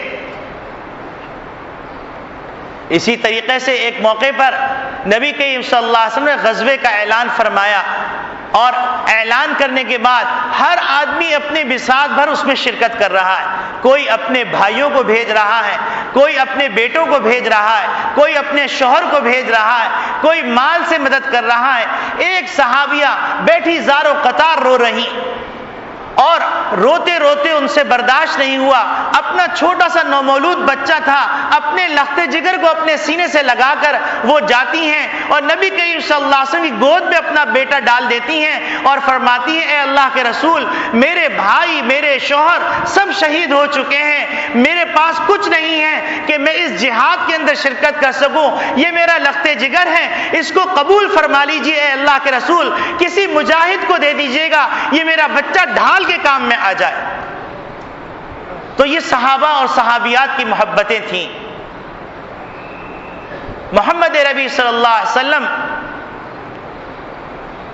Speaker 1: اسی طریقے سے ایک موقع پر نبی کریم صلی اللہ علیہ وسلم نے غزوے کا اعلان فرمایا اور اعلان کرنے کے بعد ہر آدمی اپنے بساط بھر اس میں شرکت کر رہا ہے۔ کوئی اپنے بھائیوں کو بھیج رہا ہے، کوئی اپنے بیٹوں کو بھیج رہا ہے، کوئی اپنے شوہر کو بھیج رہا ہے، کوئی مال سے مدد کر رہا ہے۔ ایک صحابیہ بیٹھی زار و قطار رو رہی اور روتے روتے ان سے برداشت نہیں ہوا، اپنا چھوٹا سا نومولود بچہ تھا، اپنے لخت جگر کو اپنے سینے سے لگا کر وہ جاتی ہیں اور نبی کریم صلی اللہ علیہ وسلم کی گود میں اپنا بیٹا ڈال دیتی ہیں اور فرماتی ہیں اے اللہ کے رسول میرے بھائی میرے شوہر سب شہید ہو چکے ہیں، میرے پاس کچھ نہیں ہے کہ میں اس جہاد کے اندر شرکت کر سکوں، یہ میرا لخت جگر ہے، اس کو قبول فرما لیجیے اے اللہ کے رسول، کسی مجاہد کو دے دیجیے گا، یہ میرا بچہ ڈھال کے کام میں آ جائے۔ تو یہ صحابہ اور صحابیات کی محبتیں تھیں۔ محمد نبی صلی اللہ علیہ وسلم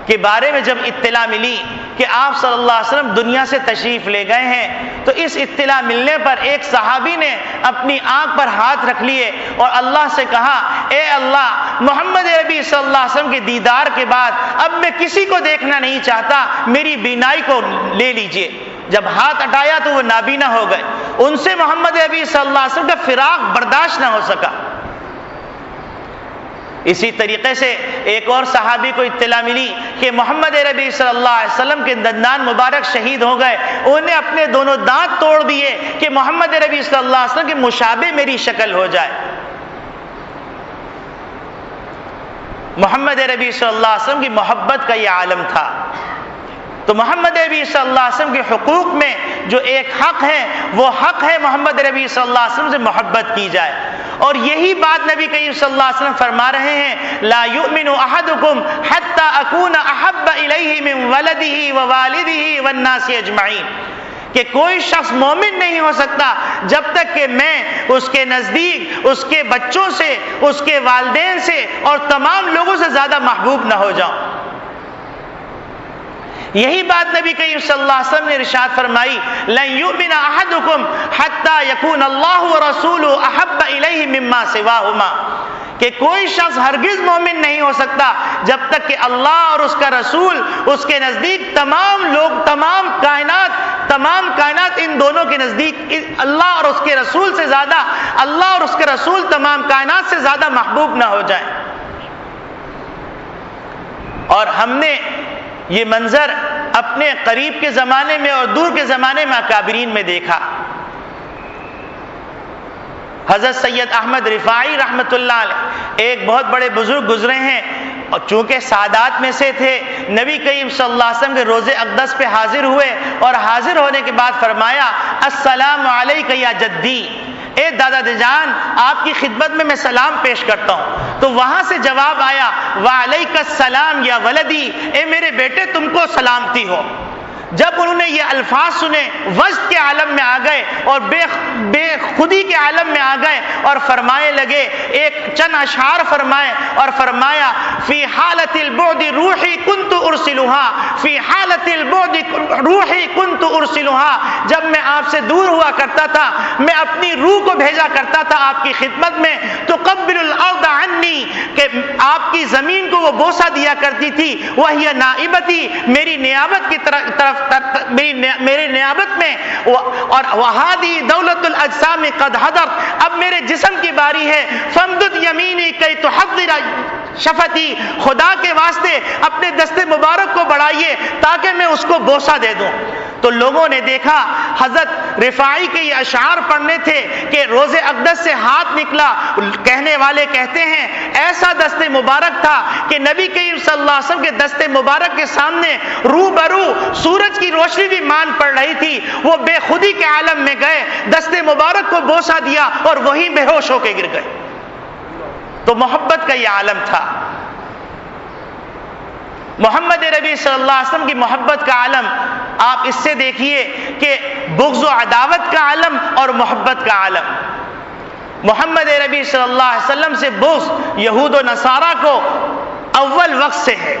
Speaker 1: کے بارے میں جب اطلاع ملی کہ آپ صلی اللہ علیہ وسلم دنیا سے تشریف لے گئے ہیں تو اس اطلاع ملنے پر ایک صحابی نے اپنی آنکھ پر ہاتھ رکھ لیے اور اللہ سے کہا اے اللہ محمد نبی صلی اللہ علیہ وسلم کے دیدار کے بعد اب میں کسی کو دیکھنا نہیں چاہتا، میری بینائی کو لے لیجئے۔ جب ہاتھ ہٹایا تو وہ نابینا ہو گئے، ان سے محمد نبی صلی اللہ علیہ وسلم کا فراق برداشت نہ ہو سکا۔ اسی طریقے سے ایک اور صحابی کو اطلاع ملی کہ محمد عربی صلی اللہ علیہ وسلم کے دندان مبارک شہید ہو گئے، انہوں نے اپنے دونوں دانت توڑ دیے کہ محمد عربی صلی اللہ علیہ وسلم کے مشابہ میری شکل ہو جائے۔ محمد عربی صلی اللہ علیہ وسلم کی محبت کا یہ عالم تھا۔ تو محمد عربی صلی اللہ علیہ وسلم کے حقوق میں جو ایک حق ہے، وہ حق ہے محمد عربی صلی اللہ علیہ وسلم سے محبت کی جائے۔ اور یہی بات نبی کریم صلی اللہ علیہ وسلم فرما رہے ہیں، لا یؤمن احدکم حتی اکون احب الیہ من ولدہ ووالدہ والناس اجمعین، کہ کوئی شخص مومن نہیں ہو سکتا جب تک کہ میں اس کے نزدیک اس کے بچوں سے، اس کے والدین سے اور تمام لوگوں سے زیادہ محبوب نہ ہو جاؤں۔ یہی بات نبی کریم صلی اللہ علیہ وسلم نے ارشاد فرمائی، لن یؤمن احدکم حتی یکون اللہ ورسولہ احب الیہ مما سواہما، کہ کوئی شخص ہرگز مومن نہیں ہو سکتا جب تک کہ اللہ اور اس کا رسول اس کے نزدیک تمام لوگ، تمام کائنات ان دونوں کے نزدیک اللہ اور اس کے رسول سے زیادہ، اللہ اور اس کے رسول تمام کائنات سے زیادہ محبوب نہ ہو جائیں۔ اور ہم نے یہ منظر اپنے قریب کے زمانے میں اور دور کے زمانے میں اکابرین میں دیکھا۔ حضرت سید احمد رفاعی رحمۃ اللہ علیہ ایک بہت بڑے بزرگ گزرے ہیں، اور چونکہ سادات میں سے تھے، نبی کریم صلی اللہ علیہ وسلم کے روضے اقدس پہ حاضر ہوئے، اور حاضر ہونے کے بعد فرمایا، السلام علیک یا جدی، اے دادا جان آپ کی خدمت میں سلام پیش کرتا ہوں۔ تو وہاں سے جواب آیا، وعلیک السلام یا ولدی، اے میرے بیٹے تم کو سلامتی ہو۔ جب انہوں نے یہ الفاظ سنے، وجد کے عالم میں آ گئے اور بے خودی کے عالم میں آ گئے، اور فرمائے لگے، ایک چند اشعار فرمائے اور فرمایا، فی حالت البعد روحی کنت ارسلها، فی حالت البعد روحی کنت ارسلها، جب میں آپ سے دور ہوا کرتا تھا میں اپنی روح کو بھیجا کرتا تھا آپ کی خدمت میں، تقبل الارض عنی، کہ آپ کی زمین کو وہ بوسہ دیا کرتی تھی، وہی نائبتی، میری نیابت کی طرف میرے نیابت میں، اور وہادی دولت الاجسام قد حضرت، اب میرے جسم کی باری ہے، فامدد یمینی کی تحضر شفتی، خدا کے واسطے اپنے دست مبارک کو بڑھائیے تاکہ میں اس کو بوسہ دے دوں۔ تو لوگوں نے دیکھا حضرت رفاعی کے یہ اشعار پڑھنے تھے کہ روز اقدس سے ہاتھ نکلا، کہنے والے کہتے ہیں ایسا دست مبارک تھا کہ نبی کریم صلی اللہ علیہ وسلم کے دست مبارک کے سامنے روبرو سورج کی روشنی بھی مان پڑ رہی تھی، وہ بے خودی کے عالم میں گئے، دست مبارک کو بوسہ دیا اور وہی بے ہوش ہو کے گر گئے۔ تو محبت کا یہ عالم تھا۔ محمد عربی صلی اللہ علیہ وسلم کی محبت کا عالم آپ اس سے دیکھیے کہ بغض و عداوت کا عالم اور محبت کا عالم۔ محمد عربی صلی اللہ علیہ وسلم سے بغض یہود و نصارہ کو اول وقت سے ہے،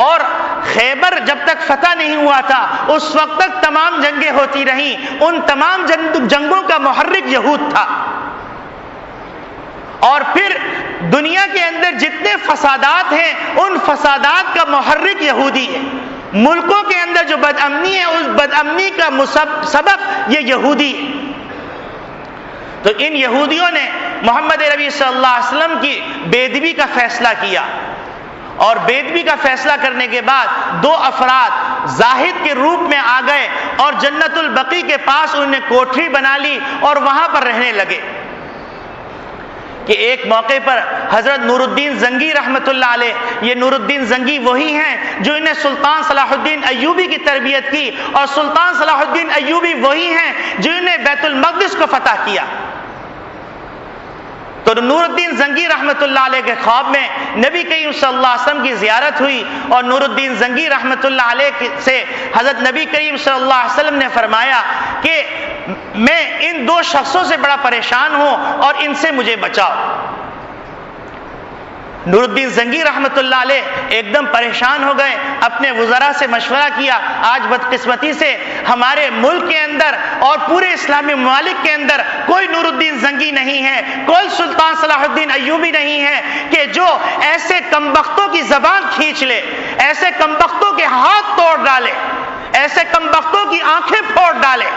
Speaker 1: اور خیبر جب تک فتح نہیں ہوا تھا اس وقت تک تمام جنگیں ہوتی رہیں، ان تمام جنگوں کا محرک یہود تھا۔ اور پھر دنیا کے اندر جتنے فسادات ہیں ان فسادات کا محرک یہودی ہے، ملکوں کے اندر جو بدامنی ہے اس بدامنی کا سبب یہ یہودی ہے۔ تو ان یہودیوں نے محمد عربی صلی اللہ علیہ وسلم کی بے ادبی کا فیصلہ کیا، اور بے ادبی کا فیصلہ کرنے کے بعد دو افراد زاہد کے روپ میں آ گئے اور جنت البقیع کے پاس انہوں نے کوٹری بنا لی اور وہاں پر رہنے لگے۔ کہ ایک موقع پر حضرت نور الدین زنگی رحمۃ اللہ علیہ، یہ نور الدین زنگی وہی ہیں جو انہیں سلطان صلاح الدین ایوبی کی تربیت کی، اور سلطان صلاح الدین ایوبی وہی ہیں جو انہیں بیت المقدس کو فتح کیا۔ تو نور الدین زنگی رحمۃ اللہ علیہ کے خواب میں نبی کریم صلی اللہ علیہ وسلم کی زیارت ہوئی، اور نور الدین زنگی رحمۃ اللہ علیہ سے حضرت نبی کریم صلی اللہ علیہ وسلم نے فرمایا کہ میں ان دو شخصوں سے بڑا پریشان ہوں اور ان سے مجھے بچاؤ۔ نور الدین زنگی رحمۃ اللہ علیہ ایک دم پریشان ہو گئے، اپنے وزراء سے مشورہ کیا۔ آج بدقسمتی سے ہمارے ملک کے اندر اور پورے اسلامی ممالک کے اندر کوئی نور الدین زنگی نہیں ہے، کوئی سلطان صلاح الدین ایوبی نہیں ہے کہ جو ایسے کمبختوں کی زبان کھینچ لے، ایسے کمبختوں کے ہاتھ توڑ ڈالے، ایسے کمبختوں کی آنکھیں پھوڑ ڈالے۔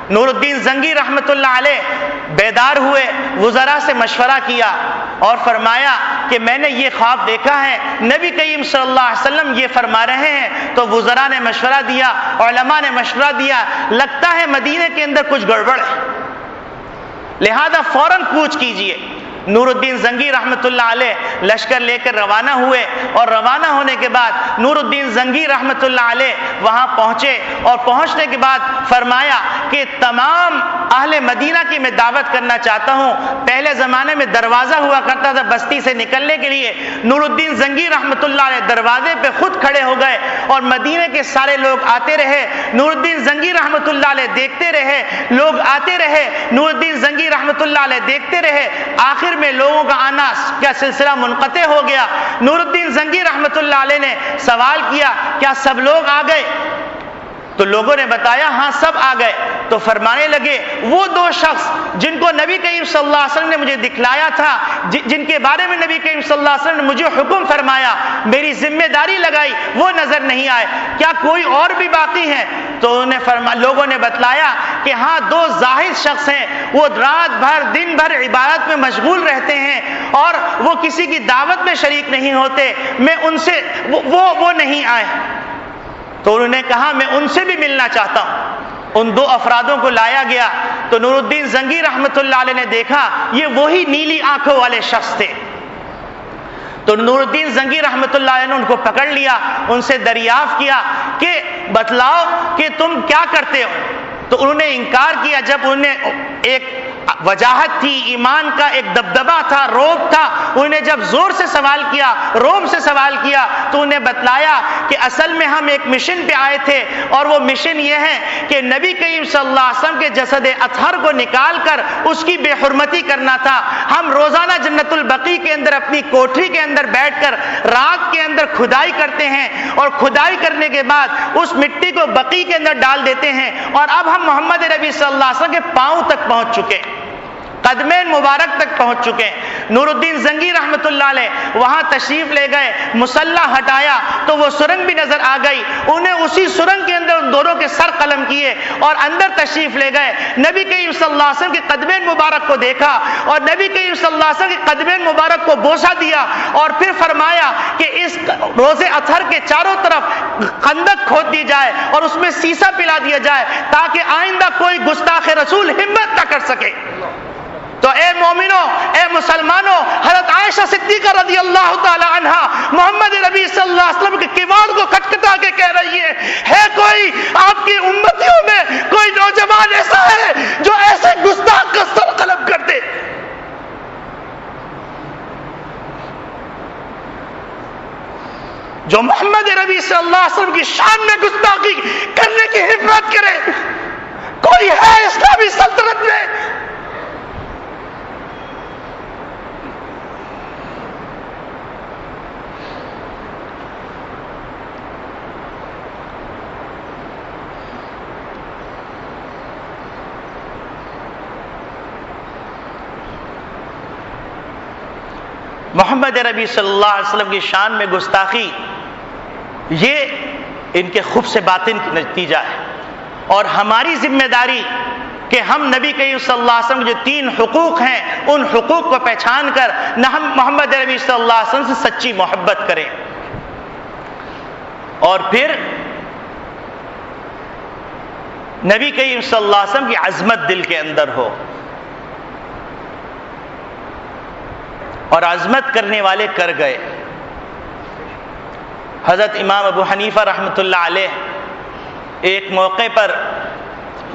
Speaker 1: نور الدین زنگی رحمت اللہ علیہ بیدار ہوئے، وزراء سے مشورہ کیا اور فرمایا کہ میں نے یہ خواب دیکھا ہے، نبی کریم صلی اللہ علیہ وسلم یہ فرما رہے ہیں۔ تو وزراء نے مشورہ دیا، علماء نے مشورہ دیا، لگتا ہے مدینے کے اندر کچھ گڑبڑ ہے، لہذا فوراً کوچ کیجئے۔ نور الدین زنگی رحمت اللہ علیہ لشکر لے کر روانہ ہوئے، اور روانہ ہونے کے بعد نور الدین زنگی رحمت اللہ علیہ وہاں پہنچے، اور پہنچنے کے بعد فرمایا کہ تمام اہل مدینہ کی میں دعوت کرنا چاہتا ہوں۔ پہلے زمانے میں دروازہ ہوا کرتا تھا بستی سے نکلنے کے لیے، نور الدین زنگی رحمت اللہ علیہ دروازے پہ خود کھڑے ہو گئے اور مدینے کے سارے لوگ آتے رہے، نور الدین زنگی رحمت اللہ علیہ دیکھتے رہے، لوگ آتے رہے، نور الدین زنگی رحمت اللہ علیہ دیکھتے رہے، آخر میں لوگوں کا آنا کیا سلسلہ منقطع ہو گیا۔ نور الدین زنگی رحمت اللہ علیہ نے سوال کیا کیا سب لوگ آ گئے؟ تو لوگوں نے بتایا ہاں سب آ گئے۔ تو فرمانے لگے وہ دو شخص جن کو نبی کریم صلی اللہ علیہ وسلم نے مجھے دکھلایا تھا، جن کے بارے میں نبی کریم صلی اللہ علیہ وسلم نے مجھے حکم فرمایا، میری ذمہ داری لگائی، وہ نظر نہیں آئے، کیا کوئی اور بھی باقی ہیں؟ تو لوگوں نے بتلایا کہ ہاں دو زاہد شخص ہیں، وہ رات بھر دن بھر عبادت میں مشغول رہتے ہیں اور وہ کسی کی دعوت میں شریک نہیں ہوتے، میں ان سے وہ نہیں آئے۔ تو انہوں نے کہا میں ان سے بھی ملنا چاہتا ہوں۔ ان دو افرادوں کو لایا گیا تو نور الدین زنگی رحمت اللہ علیہ نے دیکھا یہ وہی نیلی آنکھوں والے شخص تھے۔ تو نور الدین زنگی رحمت اللہ علیہ نے ان کو پکڑ لیا، ان سے دریافت کیا کہ بتلاؤ کہ تم کیا کرتے ہو؟ تو انہوں نے انکار کیا۔ جب انہوں نے ایک وجاہت تھی، ایمان کا ایک دبدبا تھا، روب تھا، انہوں نے جب زور سے سوال کیا، روب سے سوال کیا، تو انہیں بتلایا کہ اصل میں ہم ایک مشن پہ آئے تھے، اور وہ مشن یہ ہے کہ نبی کریم صلی اللہ علیہ وسلم کے جسد اطہر کو نکال کر اس کی بے حرمتی کرنا تھا۔ ہم روزانہ جنت البقیع کے اندر اپنی کوٹری کے اندر بیٹھ کر رات کے اندر کھدائی کرتے ہیں، اور کھدائی کرنے کے بعد اس مٹی کو بقیع کے اندر ڈال دیتے ہیں، اور اب ہم محمد نبی صلی اللہ علیہ وسلم کے پاؤں تک پہنچ چکے، قدمین مبارک تک پہنچ چکے۔ نور الدین زنگی رحمت اللہ علیہ وہاں تشریف لے گئے، مسلح ہٹایا تو وہ سرنگ بھی نظر آ گئی، انہیں اسی سرنگ کے اندر ان دونوں کے سر قلم کیے اور اندر تشریف لے گئے۔ نبی کریم صلی اللہ علیہ وسلم کے قدمین مبارک کو دیکھا، اور نبی کریم صلی اللہ علیہ وسلم کے قدمین مبارک کو بوسہ دیا، اور پھر فرمایا کہ اس روزے اطہر کے چاروں طرف خندق کھود دی جائے اور اس میں سیسا پلا دیا جائے تاکہ آئندہ کوئی گستاخ رسول ہمت نہ کر سکے۔ تو اے مومنوں، اے مسلمانوں، حضرت عائشہ صدیقہ رضی اللہ تعالی عنہا محمد نبی صلی اللہ علیہ وسلم کے کیوان کو کھٹکھٹا کے کہہ رہی ہے کوئی آپ کی امتیوں میں کوئی نوجوان ایسا ہے جو ایسے گستاخ کا سر قلم کر دے؟ جو محمد نبی صلی اللہ علیہ وسلم کی شان میں گستاخی کرنے کی ہمت کرے، کوئی ہے اسلامی سلطنت میں؟ محمد نبی صلی اللہ علیہ وسلم کی شان میں گستاخی یہ ان کے خبث باطن کا نتیجہ ہے، اور ہماری ذمہ داری کہ ہم نبی کریم صلی اللہ علیہ وسلم کے جو 3 حقوق ہیں ان حقوق کو پہچان کر نہ ہم محمد نبی صلی اللہ علیہ وسلم سے سچی محبت کریں، اور پھر نبی کریم صلی اللہ علیہ وسلم کی عظمت دل کے اندر ہو، اور عظمت کرنے والے کر گئے۔ حضرت امام ابو حنیفہ رحمۃ اللہ علیہ ایک موقع پر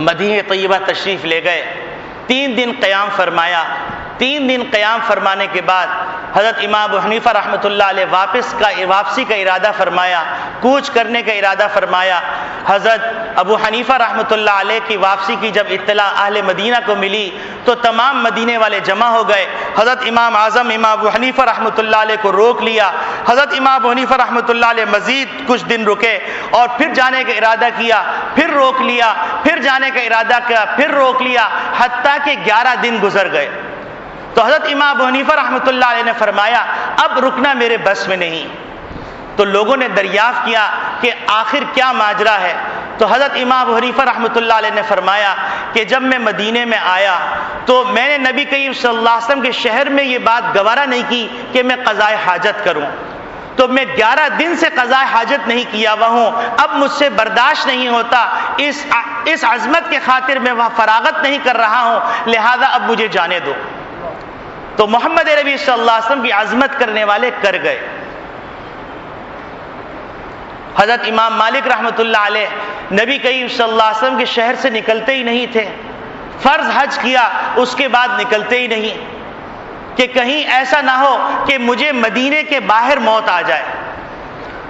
Speaker 1: مدینہ طیبہ تشریف لے گئے، 3 دن قیام فرمایا۔ 3 دن قیام فرمانے کے بعد حضرت امام ابو حنیفہ رحمۃ اللہ علیہ واپسی کا ارادہ فرمایا، کوچ کرنے کا ارادہ فرمایا۔ حضرت ابو حنیفہ رحمۃ اللہ علیہ کی واپسی کی جب اطلاع اہل مدینہ کو ملی تو تمام مدینے والے جمع ہو گئے۔ حضرت امام اعظم امام ابو حنیفہ رحمۃ اللہ علیہ کو روک لیا۔ حضرت امام ابو حنیفہ رحمۃ اللہ علیہ مزید کچھ دن رکے اور پھر جانے کا ارادہ کیا، پھر روک لیا، پھر جانے کا ارادہ کیا، پھر روک لیا، حتیٰ کہ 11 دن گزر گئے۔ تو حضرت امام ابو حنیفہ رحمۃ اللہ علیہ نے فرمایا اب رکنا میرے بس میں نہیں۔ تو لوگوں نے دریافت کیا کہ آخر کیا ماجرا ہے، تو حضرت امام ابو حنیفہ رحمۃ اللہ علیہ نے فرمایا کہ جب میں مدینے میں آیا تو میں نے نبی کریم صلی اللہ علیہ وسلم کے شہر میں یہ بات گوارا نہیں کی کہ میں قضاء حاجت کروں، تو میں 11 دن سے قضاء حاجت نہیں کیا ہوا ہوں، اب مجھ سے برداشت نہیں ہوتا، اس عظمت کے خاطر میں وہاں فراغت نہیں کر رہا ہوں، لہذا اب مجھے جانے دو۔ تو محمد نبی صلی اللہ علیہ وسلم کی عظمت کرنے والے کر گئے۔ حضرت امام مالک رحمۃ اللہ علیہ نبی کریم صلی اللہ علیہ وسلم کے شہر سے نکلتے ہی نہیں تھے، فرض حج کیا اس کے بعد نکلتے ہی نہیں کہ کہیں ایسا نہ ہو کہ مجھے مدینے کے باہر موت آ جائے۔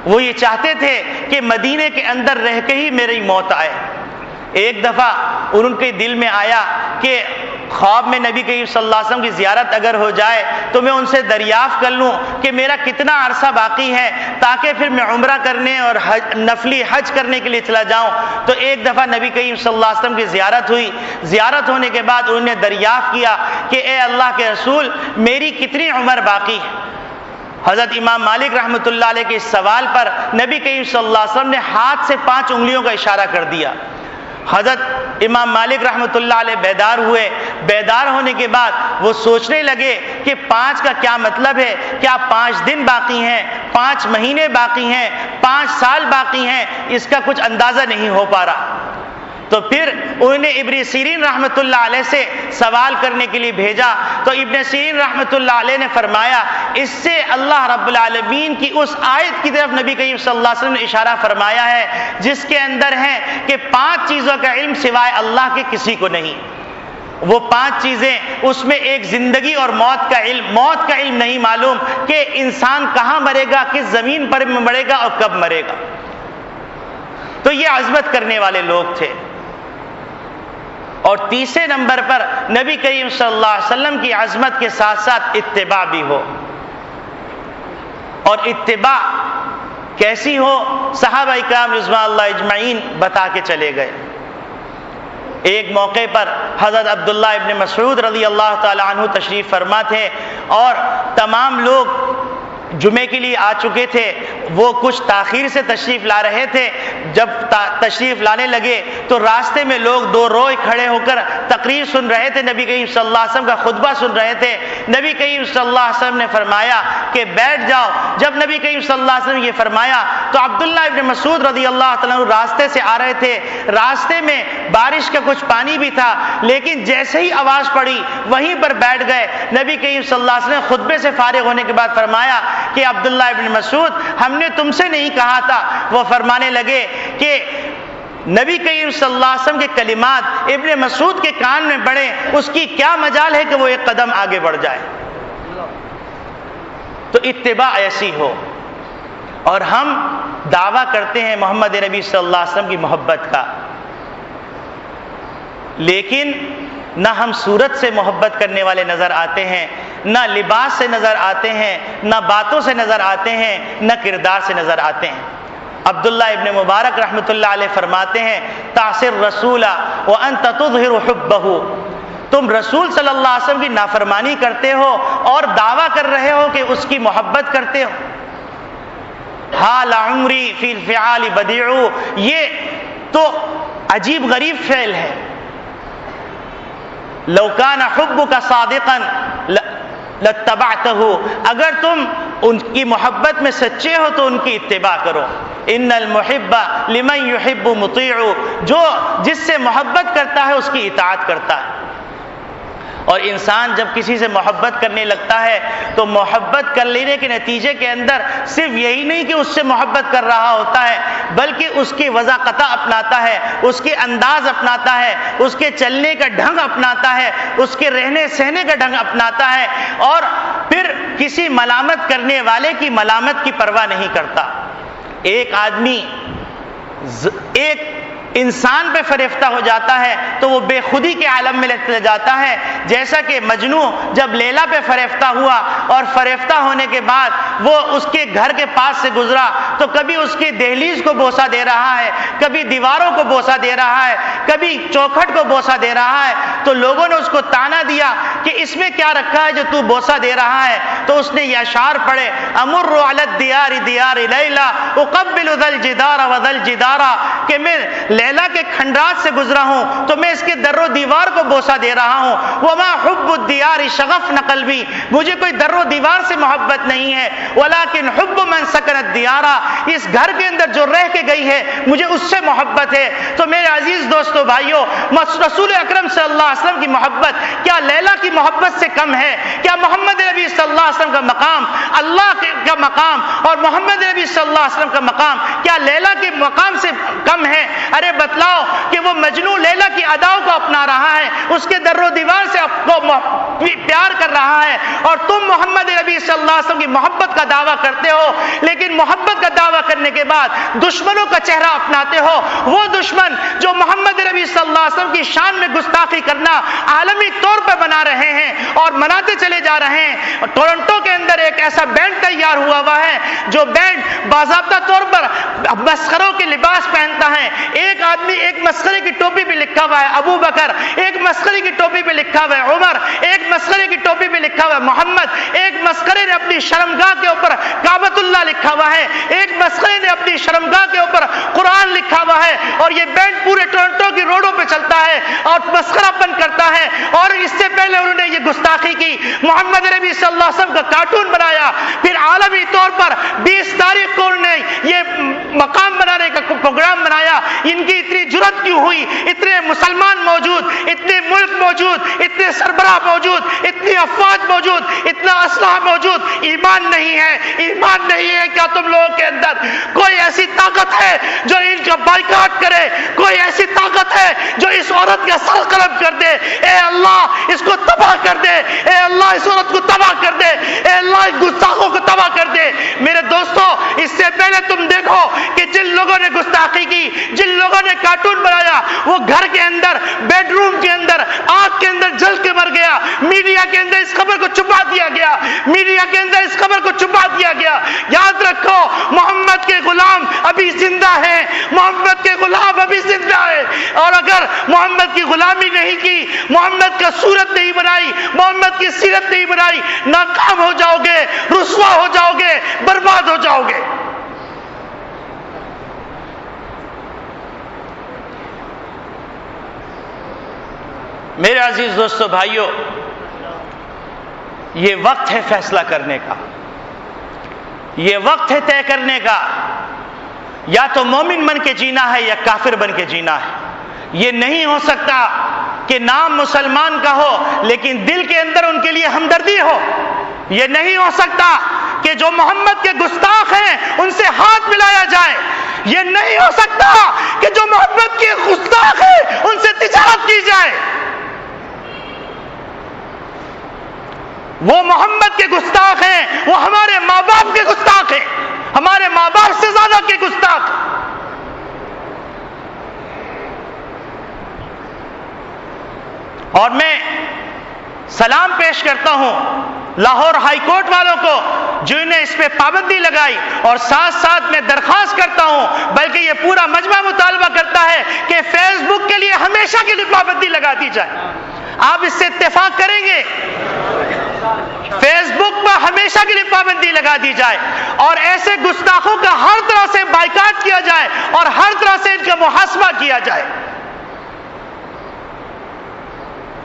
Speaker 1: وہ یہ چاہتے تھے کہ مدینے کے اندر رہ کے ہی میری موت آئے۔ ایک دفعہ ان کے دل میں آیا کہ خواب میں نبی کریم صلی اللہ علیہ وسلم کی زیارت اگر ہو جائے تو میں ان سے دریافت کر لوں کہ میرا کتنا عرصہ باقی ہے، تاکہ پھر میں عمرہ کرنے اور نفلی حج کرنے کے لیے چلا جاؤں۔ تو ایک دفعہ نبی کریم صلی اللہ علیہ وسلم کی زیارت ہوئی، زیارت ہونے کے بعد انہوں نے دریافت کیا کہ اے اللہ کے رسول میری کتنی عمر باقی ہے۔ حضرت امام مالک رحمۃ اللہ علیہ کے اس سوال پر نبی کریم صلی اللہ علیہ وسلم نے ہاتھ سے 5 انگلیوں کا اشارہ کر دیا۔ حضرت امام مالک رحمۃ اللہ علیہ بیدار ہوئے، بیدار ہونے کے بعد وہ سوچنے لگے کہ 5 کا کیا مطلب ہے، کیا 5 دن باقی ہیں، 5 مہینے باقی ہیں، 5 سال باقی ہیں، اس کا کچھ اندازہ نہیں ہو پا رہا۔ تو پھر انہوں نے ابن سیرین رحمۃ اللہ علیہ سے سوال کرنے کے لیے بھیجا، تو ابن سیرین رحمۃ اللہ علیہ نے فرمایا اس سے اللہ رب العالمین کی اس آیت کی طرف نبی کریم صلی اللہ علیہ وسلم نے اشارہ فرمایا ہے جس کے اندر ہے کہ 5 چیزوں کا علم سوائے اللہ کے کسی کو نہیں۔ وہ 5 چیزیں، اس میں ایک زندگی اور موت کا علم نہیں معلوم کہ انسان کہاں مرے گا، کس زمین پر مرے گا اور کب مرے گا۔ تو یہ عظمت کرنے والے لوگ تھے۔ اور تیسرے نمبر پر نبی کریم صلی اللہ علیہ وسلم کی عظمت کے ساتھ ساتھ اتباع بھی ہو۔ اور اتباع کیسی ہو، صحابہ کرام رضوان اللہ اجمعین بتا کے چلے گئے۔ ایک موقع پر حضرت عبداللہ ابن مسعود رضی اللہ تعالی عنہ تشریف فرما تھے اور تمام لوگ جمعے کے لیے آ چکے تھے، وہ کچھ تاخیر سے تشریف لا رہے تھے۔ جب تشریف لانے لگے تو راستے میں لوگ 2 روئے کھڑے ہو کر تقریر سن رہے تھے، نبی کریم صلی اللہ علیہ وسلم کا خطبہ سن رہے تھے۔ نبی کریم صلی اللہ علیہ وسلم نے فرمایا کہ بیٹھ جاؤ۔ جب نبی کریم صلی اللہ علیہ وسلم نے یہ فرمایا تو عبداللہ ابن مسعود رضی اللہ تعالیٰ عنہ راستے سے آ رہے تھے، راستے میں بارش کا کچھ پانی بھی تھا، لیکن جیسے ہی آواز پڑی وہیں پر بیٹھ گئے۔ نبی کریم صلی اللہ علیہ وسلم نے خطبے سے فارغ ہونے کے بعد فرمایا کہ عبداللہ ابن مسعود ہم نے تم سے نہیں کہا تھا۔ وہ فرمانے لگے کہ نبی کریم صلی اللہ علیہ وسلم کے کلمات ابن مسعود کے کان میں پڑے، اس کی کیا مجال ہے کہ وہ ایک قدم آگے بڑھ جائے۔ تو اتباع ایسی ہو۔ اور ہم دعویٰ کرتے ہیں محمد نبی صلی اللہ علیہ وسلم کی محبت کا، لیکن نہ ہم صورت سے محبت کرنے والے نظر آتے ہیں، نہ لباس سے نظر آتے ہیں، نہ باتوں سے نظر آتے ہیں، نہ کردار سے نظر آتے ہیں۔ عبداللہ ابن مبارک رحمۃ اللہ علیہ فرماتے ہیں تعصر رسول وانت تظہر حبہ، تم رسول صلی اللہ علیہ وسلم کی نافرمانی کرتے ہو اور دعویٰ کر رہے ہو کہ اس کی محبت کرتے ہو۔ حال عمری فی الفعال بدیع، یہ تو عجیب غریب فعل ہے۔ لو کان حبک صادقا لاتبعتہ، اگر تم ان کی محبت میں سچے ہو تو ان کی اتباع کرو۔ ان المحب لمن یحب مطیع، جو جس سے محبت کرتا ہے اس کی اطاعت کرتا ہے۔ اور انسان جب کسی سے محبت کرنے لگتا ہے تو محبت کر لینے کے نتیجے کے اندر صرف یہی نہیں کہ اس سے محبت کر رہا ہوتا ہے، بلکہ اس کی وضاقتہ اپناتا ہے، اس کے انداز اپناتا ہے، اس کے چلنے کا ڈھنگ اپناتا ہے، اس کے رہنے سہنے کا ڈھنگ اپناتا ہے، اور پھر کسی ملامت کرنے والے کی ملامت کی پرواہ نہیں کرتا۔ ایک آدمی ایک انسان پہ فریفتہ ہو جاتا ہے تو وہ بے خودی کے عالم میں چلا جاتا ہے، جیسا کہ مجنوں جب لیلا پہ فریفتہ ہوا اور فریفتہ ہونے کے بعد وہ اس کے گھر کے پاس سے گزرا تو کبھی اس کی دہلیز کو بوسہ دے رہا ہے، کبھی دیواروں کو بوسہ دے رہا ہے، کبھی چوکھٹ کو بوسہ دے رہا ہے، تو لوگوں نے اس کو تانا دیا کہ اس میں کیا رکھا ہے جو تو بوسہ دے رہا ہے؟ تو اس نے یہ اشعار پڑھے، امر علی الدیار دیار لیلا اقبل ذا الجدار وذا الجدار، کہ میں لیلا کے کھنڈرات سے گزرا ہوں تو میں اس کے در و دیوار کو بوسہ دے رہا ہوں، وما حب الدیار شغفن قلبی، مجھے کوئی در و دیوار سے محبت نہیں ہے، ولیکن حب من سکن الدیار، اس گھر کے اندر جو رہ کے گئی ہے مجھے اس سے محبت ہے۔ تو میرے عزیز دوستو بھائیو، رسول اکرم صلی اللہ علیہ وسلم کی محبت کیا لیلا کی محبت سے کم ہے؟ کیا محمد نبی صلی اللہ علیہ وسلم کا مقام، اللہ کا مقام اور محمد نبی صلی اللہ علیہ وسلم کا مقام کیا لیلا کے مقام سے کم ہے؟ ارے بتلاؤ کہ وہ مجنو لیلا کی اداؤں کو اپنا رہا ہے، اس کے در و دیوار سے آپ کو پیار کر رہا ہے، اور تم محمد نبی صلی اللہ علیہ وسلم کی محبت کا دعویٰ کرتے ہو، لیکن محبت کا دعویٰ کرنے کے بعد دشمنوں کا چہرہ اپناتے ہو۔ وہ دشمن جو محمد نبی صلی اللہ علیہ وسلم کی شان میں گستاخی کرنا عالمی طور پر بنا رہے ہیں اور مناتے چلے جا رہے ہیں۔ ٹورنٹو کے اندر ایک ایسا بینڈ تیار ہوا ہے جو بینڈ باضابطہ طور پر مسخروں کے لباس پہنتا ہے، ایک آدمی ایک مسخرے کی ٹوپی پہ لکھا ہوا ہے ابو بکر، ایک مسخرے کی ٹوپی پہ لکھا ہوا ہے عمر، ایک مسخرے کی ٹوپی پہ لکھا ہوا ہے محمد، ایک مسخرے نے اپنی شرمگاہ کے اوپر کعبۃ اللہ لکھا ہوا ہے، ایک مسخرے نے اپنی شرمگاہ کے اوپر قرآن لکھا ہوا ہے، اور یہ بینڈ پورے ٹورنٹو کی روڈوں پہ چلتا ہے اور مسخرہ پن کرتا ہے۔ اور اس سے پہلے انہوں نے یہ گستاخی کی، محمد نبی صلی اللہ علیہ وسلم کا کارٹون بنایا، پھر عالمی طور پر 20 تاریخ کو انہوں نے یہ مقام بنانے کا پروگرام بنایا۔ ان کی اتنی جرأت کیوں ہوئی؟ اتنے مسلمان موجود، اتنے ملک موجود، اتنے سربراہ موجود، اتنی افواج موجود، اتنا اسلحہ موجود، ایمان نہیں ہے؟ ایمان نہیں ہے؟ کیا تم لوگوں کے اندر کوئی ایسی طاقت ہے جو ان کا بائیکاٹ کرے؟ کوئی ایسی طاقت ہے جو اس عورت کا سر قلم کر دے؟ اے اللہ اس کو تباہ کر دے، اے اللہ اس عورت کو تباہ کر دے، اے اللہ اس گستاخوں کو تباہ کر دے۔ میرے دوستو، اس سے پہلے تم دیکھو کہ جن لوگوں نے گستاخی کی، جن لوگوں نے کارٹون بنایا، وہ گھر کے اندر، بیڈ روم کے اندر، آگ کے اندر جل کے مر گیا۔ میڈیا کے اندر اس خبر کو چھپا دیا گیا، میڈیا کے اندر اس خبر کو چھپا دیا گیا۔ یاد رکھو، محمد کے غلام ابھی زندہ ہیں، محمد کے غلام ابھی زندہ ہیں، اور اگر محمد کی غلامی نہیں کی، محمد کا صورت نہیں بنائی، محمد کی سیرت نہیں بنائی، ناکام ہو جاؤ گے، رسوا ہو جاؤ گے، برباد ہو جاؤ گے۔ میرے عزیز دوستو بھائیو، یہ وقت ہے فیصلہ کرنے کا، یہ وقت ہے طے کرنے کا، یا تو مومن بن کے جینا ہے یا کافر بن کے جینا ہے۔ یہ نہیں ہو سکتا کہ نام مسلمان کا ہو لیکن دل کے اندر ان کے لیے ہمدردی ہو۔ یہ نہیں ہو سکتا کہ جو محمد کے گستاخ ہیں ان سے ہاتھ ملایا جائے۔ یہ نہیں ہو سکتا کہ جو محمد کے گستاخ ہیں ان سے تجارت کی جائے۔ وہ محمد کے گستاخ ہیں، وہ ہمارے ماں باپ کے گستاخ ہیں، ہمارے ماں باپ سے زیادہ کے گستاخ۔ اور میں سلام پیش کرتا ہوں لاہور ہائی کورٹ والوں کو جنہوں نے اس پہ پابندی لگائی، اور ساتھ ساتھ میں درخواست کرتا ہوں، بلکہ یہ پورا مجمع مطالبہ کرتا ہے کہ فیس بک کے لیے ہمیشہ کے لیے پابندی لگا دی جائے۔ آپ اس سے اتفاق کریں گے؟ فیس بک پر ہمیشہ کے لیے پابندی لگا دی جائے، اور ایسے گستاخوں کا ہر طرح سے بائیکاٹ کیا جائے اور ہر طرح سے ان کا محاسبہ کیا جائے۔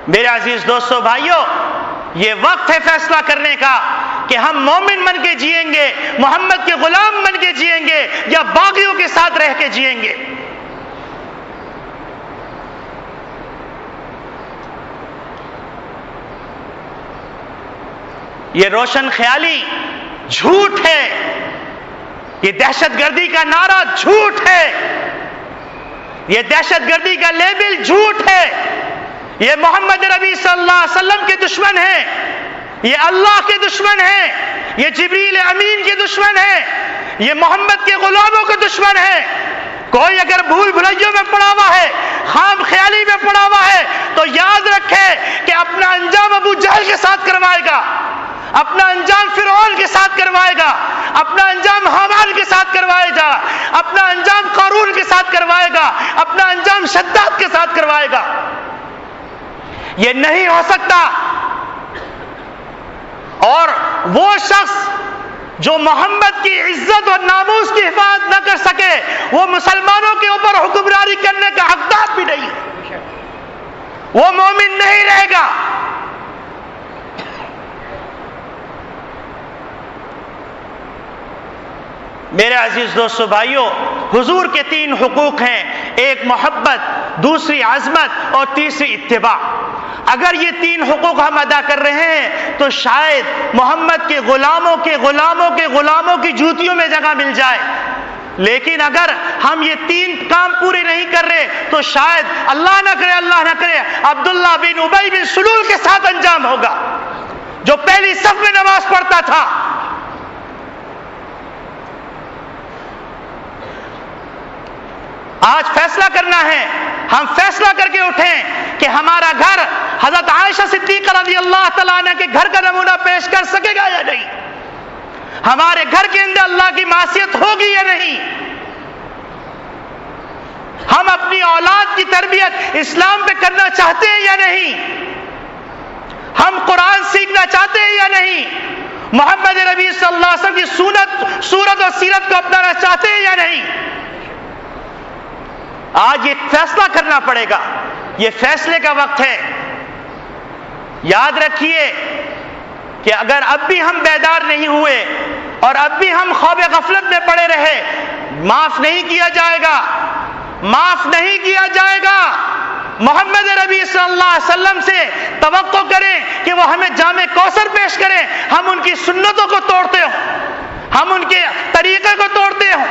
Speaker 1: میرے عزیز دوستو بھائیو، یہ وقت ہے فیصلہ کرنے کا کہ ہم مومن بن کے جئیں گے، محمد کے غلام بن کے جئیں گے، یا باغیوں کے ساتھ رہ کے جئیں گے۔ یہ روشن خیالی جھوٹ ہے، یہ دہشت گردی کا نعرہ جھوٹ ہے، یہ دہشت گردی کا لیبل جھوٹ ہے۔ یہ محمد نبی صلی اللہ علیہ وسلم کے دشمن ہیں، یہ اللہ کے دشمن ہیں، یہ جبریل امین کے دشمن ہیں، یہ محمد کے غلاموں کے دشمن ہیں۔ کوئی اگر بھول بھلائیوں میں پڑا ہوا ہے، خام خیالی میں پڑا ہوا ہے، تو یاد رکھے کہ اپنا انجام ابو جہل کے ساتھ کروائے گا، اپنا انجام فرعون کے ساتھ کروائے گا، اپنا انجام حامان کے ساتھ کروائے گا، اپنا انجام قارون کے ساتھ کروائے گا، اپنا انجام شداد کے ساتھ کروائے گا۔ یہ نہیں ہو سکتا۔ اور وہ شخص جو محمد کی عزت اور ناموس کی حفاظت نہ کر سکے وہ مسلمانوں کے اوپر حکمرانی کرنے کا حقدار بھی نہیں، وہ مومن نہیں رہے گا۔ میرے عزیز دوستو بھائیوں، حضور کے 3 حقوق ہیں، ایک محبت، دوسری عظمت اور تیسری اتباع۔ اگر یہ 3 حقوق ہم ادا کر رہے ہیں تو شاید محمد کے غلاموں کی جوتیوں میں جگہ مل جائے، لیکن اگر ہم یہ 3 کام پورے نہیں کر رہے تو شاید اللہ نہ کرے عبداللہ بن ابی بن سلول کے ساتھ انجام ہوگا، جو پہلی صف میں نماز پڑھتا تھا۔ آج فیصلہ کرنا ہے، ہم فیصلہ کر کے اٹھیں کہ ہمارا گھر حضرت عائشہ صدیقہ رضی اللہ تعالیٰ عنہ کے گھر کا نمونہ پیش کر سکے گا یا نہیں، ہمارے گھر کے اندر اللہ کی معصیت ہوگی یا نہیں، ہم اپنی اولاد کی تربیت اسلام پہ کرنا چاہتے ہیں یا نہیں، ہم قرآن سیکھنا چاہتے ہیں یا نہیں، محمد نبی صلی اللہ علیہ وسلم کی صورت اور سیرت کو اپنانا چاہتے ہیں یا نہیں۔ آج یہ فیصلہ کرنا پڑے گا، یہ فیصلے کا وقت ہے۔ یاد رکھیے کہ اگر اب بھی ہم بیدار نہیں ہوئے اور اب بھی ہم خواب غفلت میں پڑے رہے، معاف نہیں کیا جائے گا، معاف نہیں کیا جائے گا۔ محمد نبی صلی اللہ علیہ وسلم سے توقع کریں کہ وہ ہمیں جام کوثر پیش کریں، ہم ان کی سنتوں کو توڑتے ہوں، ہم ان کے طریقے کو توڑتے ہوں،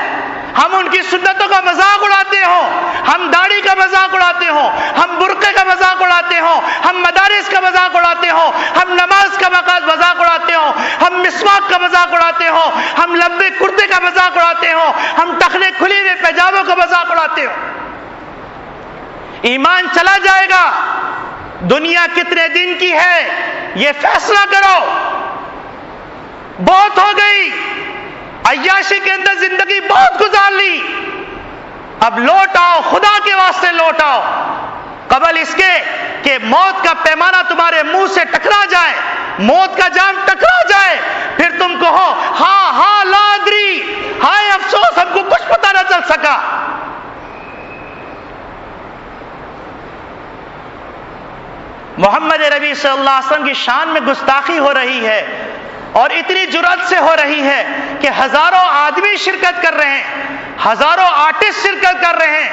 Speaker 1: ہم ان کی سنتوں کا مذاق اڑاتے ہوں، ہم داڑھی کا مذاق اڑاتے ہوں، ہم برقعے کا مذاق اڑاتے ہوں، ہم مدارس کا مذاق اڑاتے ہوں، ہم نماز کا مذاق اڑاتے ہوں، ہم مسواک کا مذاق اڑاتے ہوں، ہم لمبے کرتے کا مذاق اڑاتے ہوں، ہم ٹخنے کھلی ہوئے پیجاموں کا مذاق اڑاتے ہوں۔ ایمان چلا جائے گا۔ دنیا کتنے دن کی ہے یہ فیصلہ کرو، بہت ہو گئی، عیاشی کے اندر زندگی بہت گزار لی، اب لوٹ آؤ، خدا کے واسطے لوٹ آؤ، قبل اس کے کہ موت کا پیمانہ تمہارے منہ سے ٹکرا جائے، موت کا جام ٹکرا جائے، پھر تم کہو ہاں لا ادری، ہائے افسوس ہم کو کچھ پتہ نہ چل سکا۔ محمد نبی صلی اللہ علیہ وسلم کی شان میں گستاخی ہو رہی ہے، اور اتنی جرأت سے ہو رہی ہے کہ ہزاروں آدمی شرکت کر رہے ہیں، ہزاروں آرٹسٹ شرکت کر رہے ہیں۔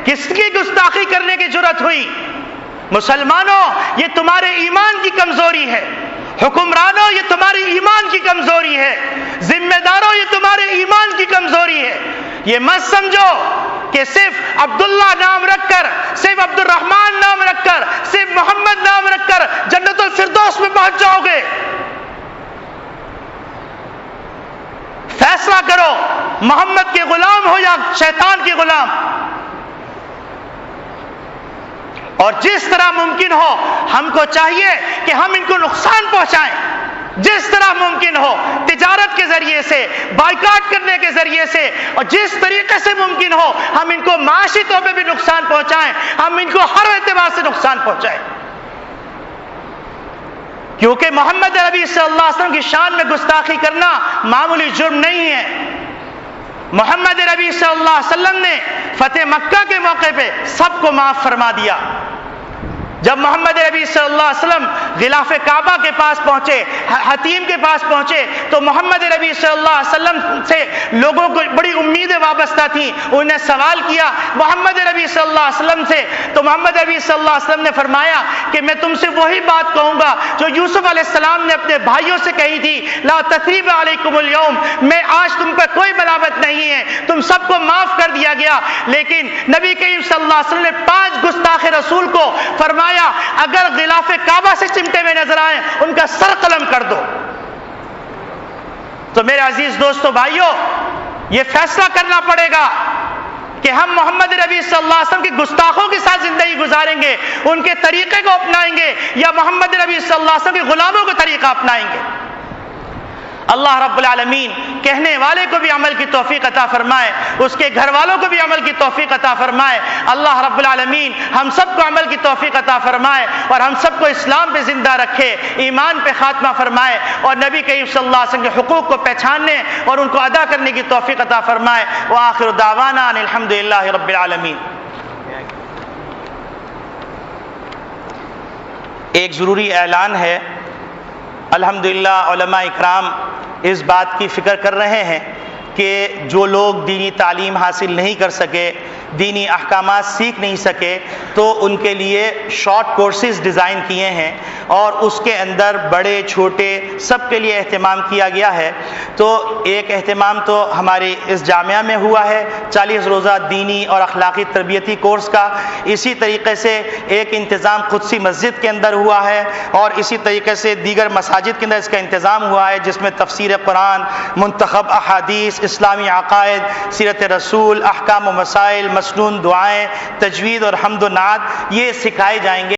Speaker 1: کس کی گستاخی کرنے کی جرأت ہوئی؟ مسلمانوں، یہ تمہارے ایمان کی کمزوری ہے، حکمرانوں یہ تمہاری ایمان کی کمزوری ہے، ذمہ داروں یہ تمہارے ایمان کی کمزوری ہے۔ یہ مت سمجھو کہ صرف عبداللہ نام رکھ کر، صرف عبد الرحمن نام رکھ کر، صرف محمد نام رکھ کر جنت الفردوس میں پہنچ جاؤ گے۔ فیصلہ کرو، محمد کے غلام ہو یا شیطان کے غلام۔ اور جس طرح ممکن ہو ہم کو چاہیے کہ ہم ان کو نقصان پہنچائیں، جس طرح ممکن ہو، تجارت کے ذریعے سے، بائیکاٹ کرنے کے ذریعے سے، اور جس طریقے سے ممکن ہو ہم ان کو معاشی طور پہ بھی نقصان پہنچائیں، ہم ان کو ہر اعتبار سے نقصان پہنچائیں، کیونکہ محمد نبی صلی اللہ علیہ وسلم کی شان میں گستاخی کرنا معمولی جرم نہیں ہے۔ محمد نبی صلی اللہ علیہ وسلم نے فتح مکہ کے موقع پہ سب کو معاف فرما دیا۔ جب محمد نبی صلی اللہ علیہ وسلم غلاف کعبہ کے پاس پہنچے، حتیم کے پاس پہنچے، تو محمد نبی صلی اللہ علیہ وسلم سے لوگوں کو بڑی امیدیں وابستہ تھیں۔ انہوں نے سوال کیا محمد نبی صلی اللہ علیہ وسلم سے، تو محمد نبی صلی اللہ علیہ وسلم نے فرمایا کہ میں تم سے وہی بات کہوں گا جو یوسف علیہ السلام نے اپنے بھائیوں سے کہی تھی، لا تثریب علیکم اليوم، میں آج تم پر کوئی ملامت نہیں ہے، تم سب کو معاف کر دیا گیا۔ لیکن نبی کریم صلی اللہ علیہ وسلم نے 5 گستاخ رسول کو فرمایا اگر غلاف کعبہ سے چمٹے میں نظر آئیں ان کا سر قلم کر دو۔ تو میرے عزیز دوستو بھائیوں، یہ فیصلہ کرنا پڑے گا کہ ہم محمد نبی صلی اللہ علیہ وسلم کے گستاخوں کے ساتھ زندگی گزاریں گے، ان کے طریقے کو اپنائیں گے، یا محمد نبی صلی اللہ علیہ وسلم کے غلاموں کا طریقہ اپنائیں گے۔ اللہ رب العالمین کہنے والے کو بھی عمل کی توفیق عطا فرمائے، اس کے گھر والوں کو بھی عمل کی توفیق عطا فرمائے۔ اللہ رب العالمین ہم سب کو عمل کی توفیق عطا فرمائے اور ہم سب کو اسلام پہ زندہ رکھے، ایمان پہ خاتمہ فرمائے اور نبی کریم صلی اللہ علیہ وسلم کے حقوق کو پہچاننے اور ان کو ادا کرنے کی توفیق عطا فرمائے۔ وآخر دعوانا ان الحمدللہ رب العالمین۔ ایک ضروری اعلان ہے، الحمدللہ علماء اکرام اس بات کی فکر کر رہے ہیں کہ جو لوگ دینی تعلیم حاصل نہیں کر سکے، دینی احکامات سیکھ نہیں سکے، تو ان کے لیے شارٹ کورسز ڈیزائن کیے ہیں اور اس کے اندر بڑے چھوٹے سب کے لیے اہتمام کیا گیا ہے۔ تو ایک اہتمام تو ہماری اس جامعہ میں ہوا ہے 40 روزہ دینی اور اخلاقی تربیتی کورس کا، اسی طریقے سے ایک انتظام قدسی مسجد کے اندر ہوا ہے اور اسی طریقے سے دیگر مساجد کے اندر اس کا انتظام ہوا ہے، جس میں تفسیر قرآن، منتخب احادیث، اسلامی عقائد، سیرت رسول، احکام و مسائل، مسنون دعائیں، تجوید اور حمد و نعت یہ سکھائے جائیں گے۔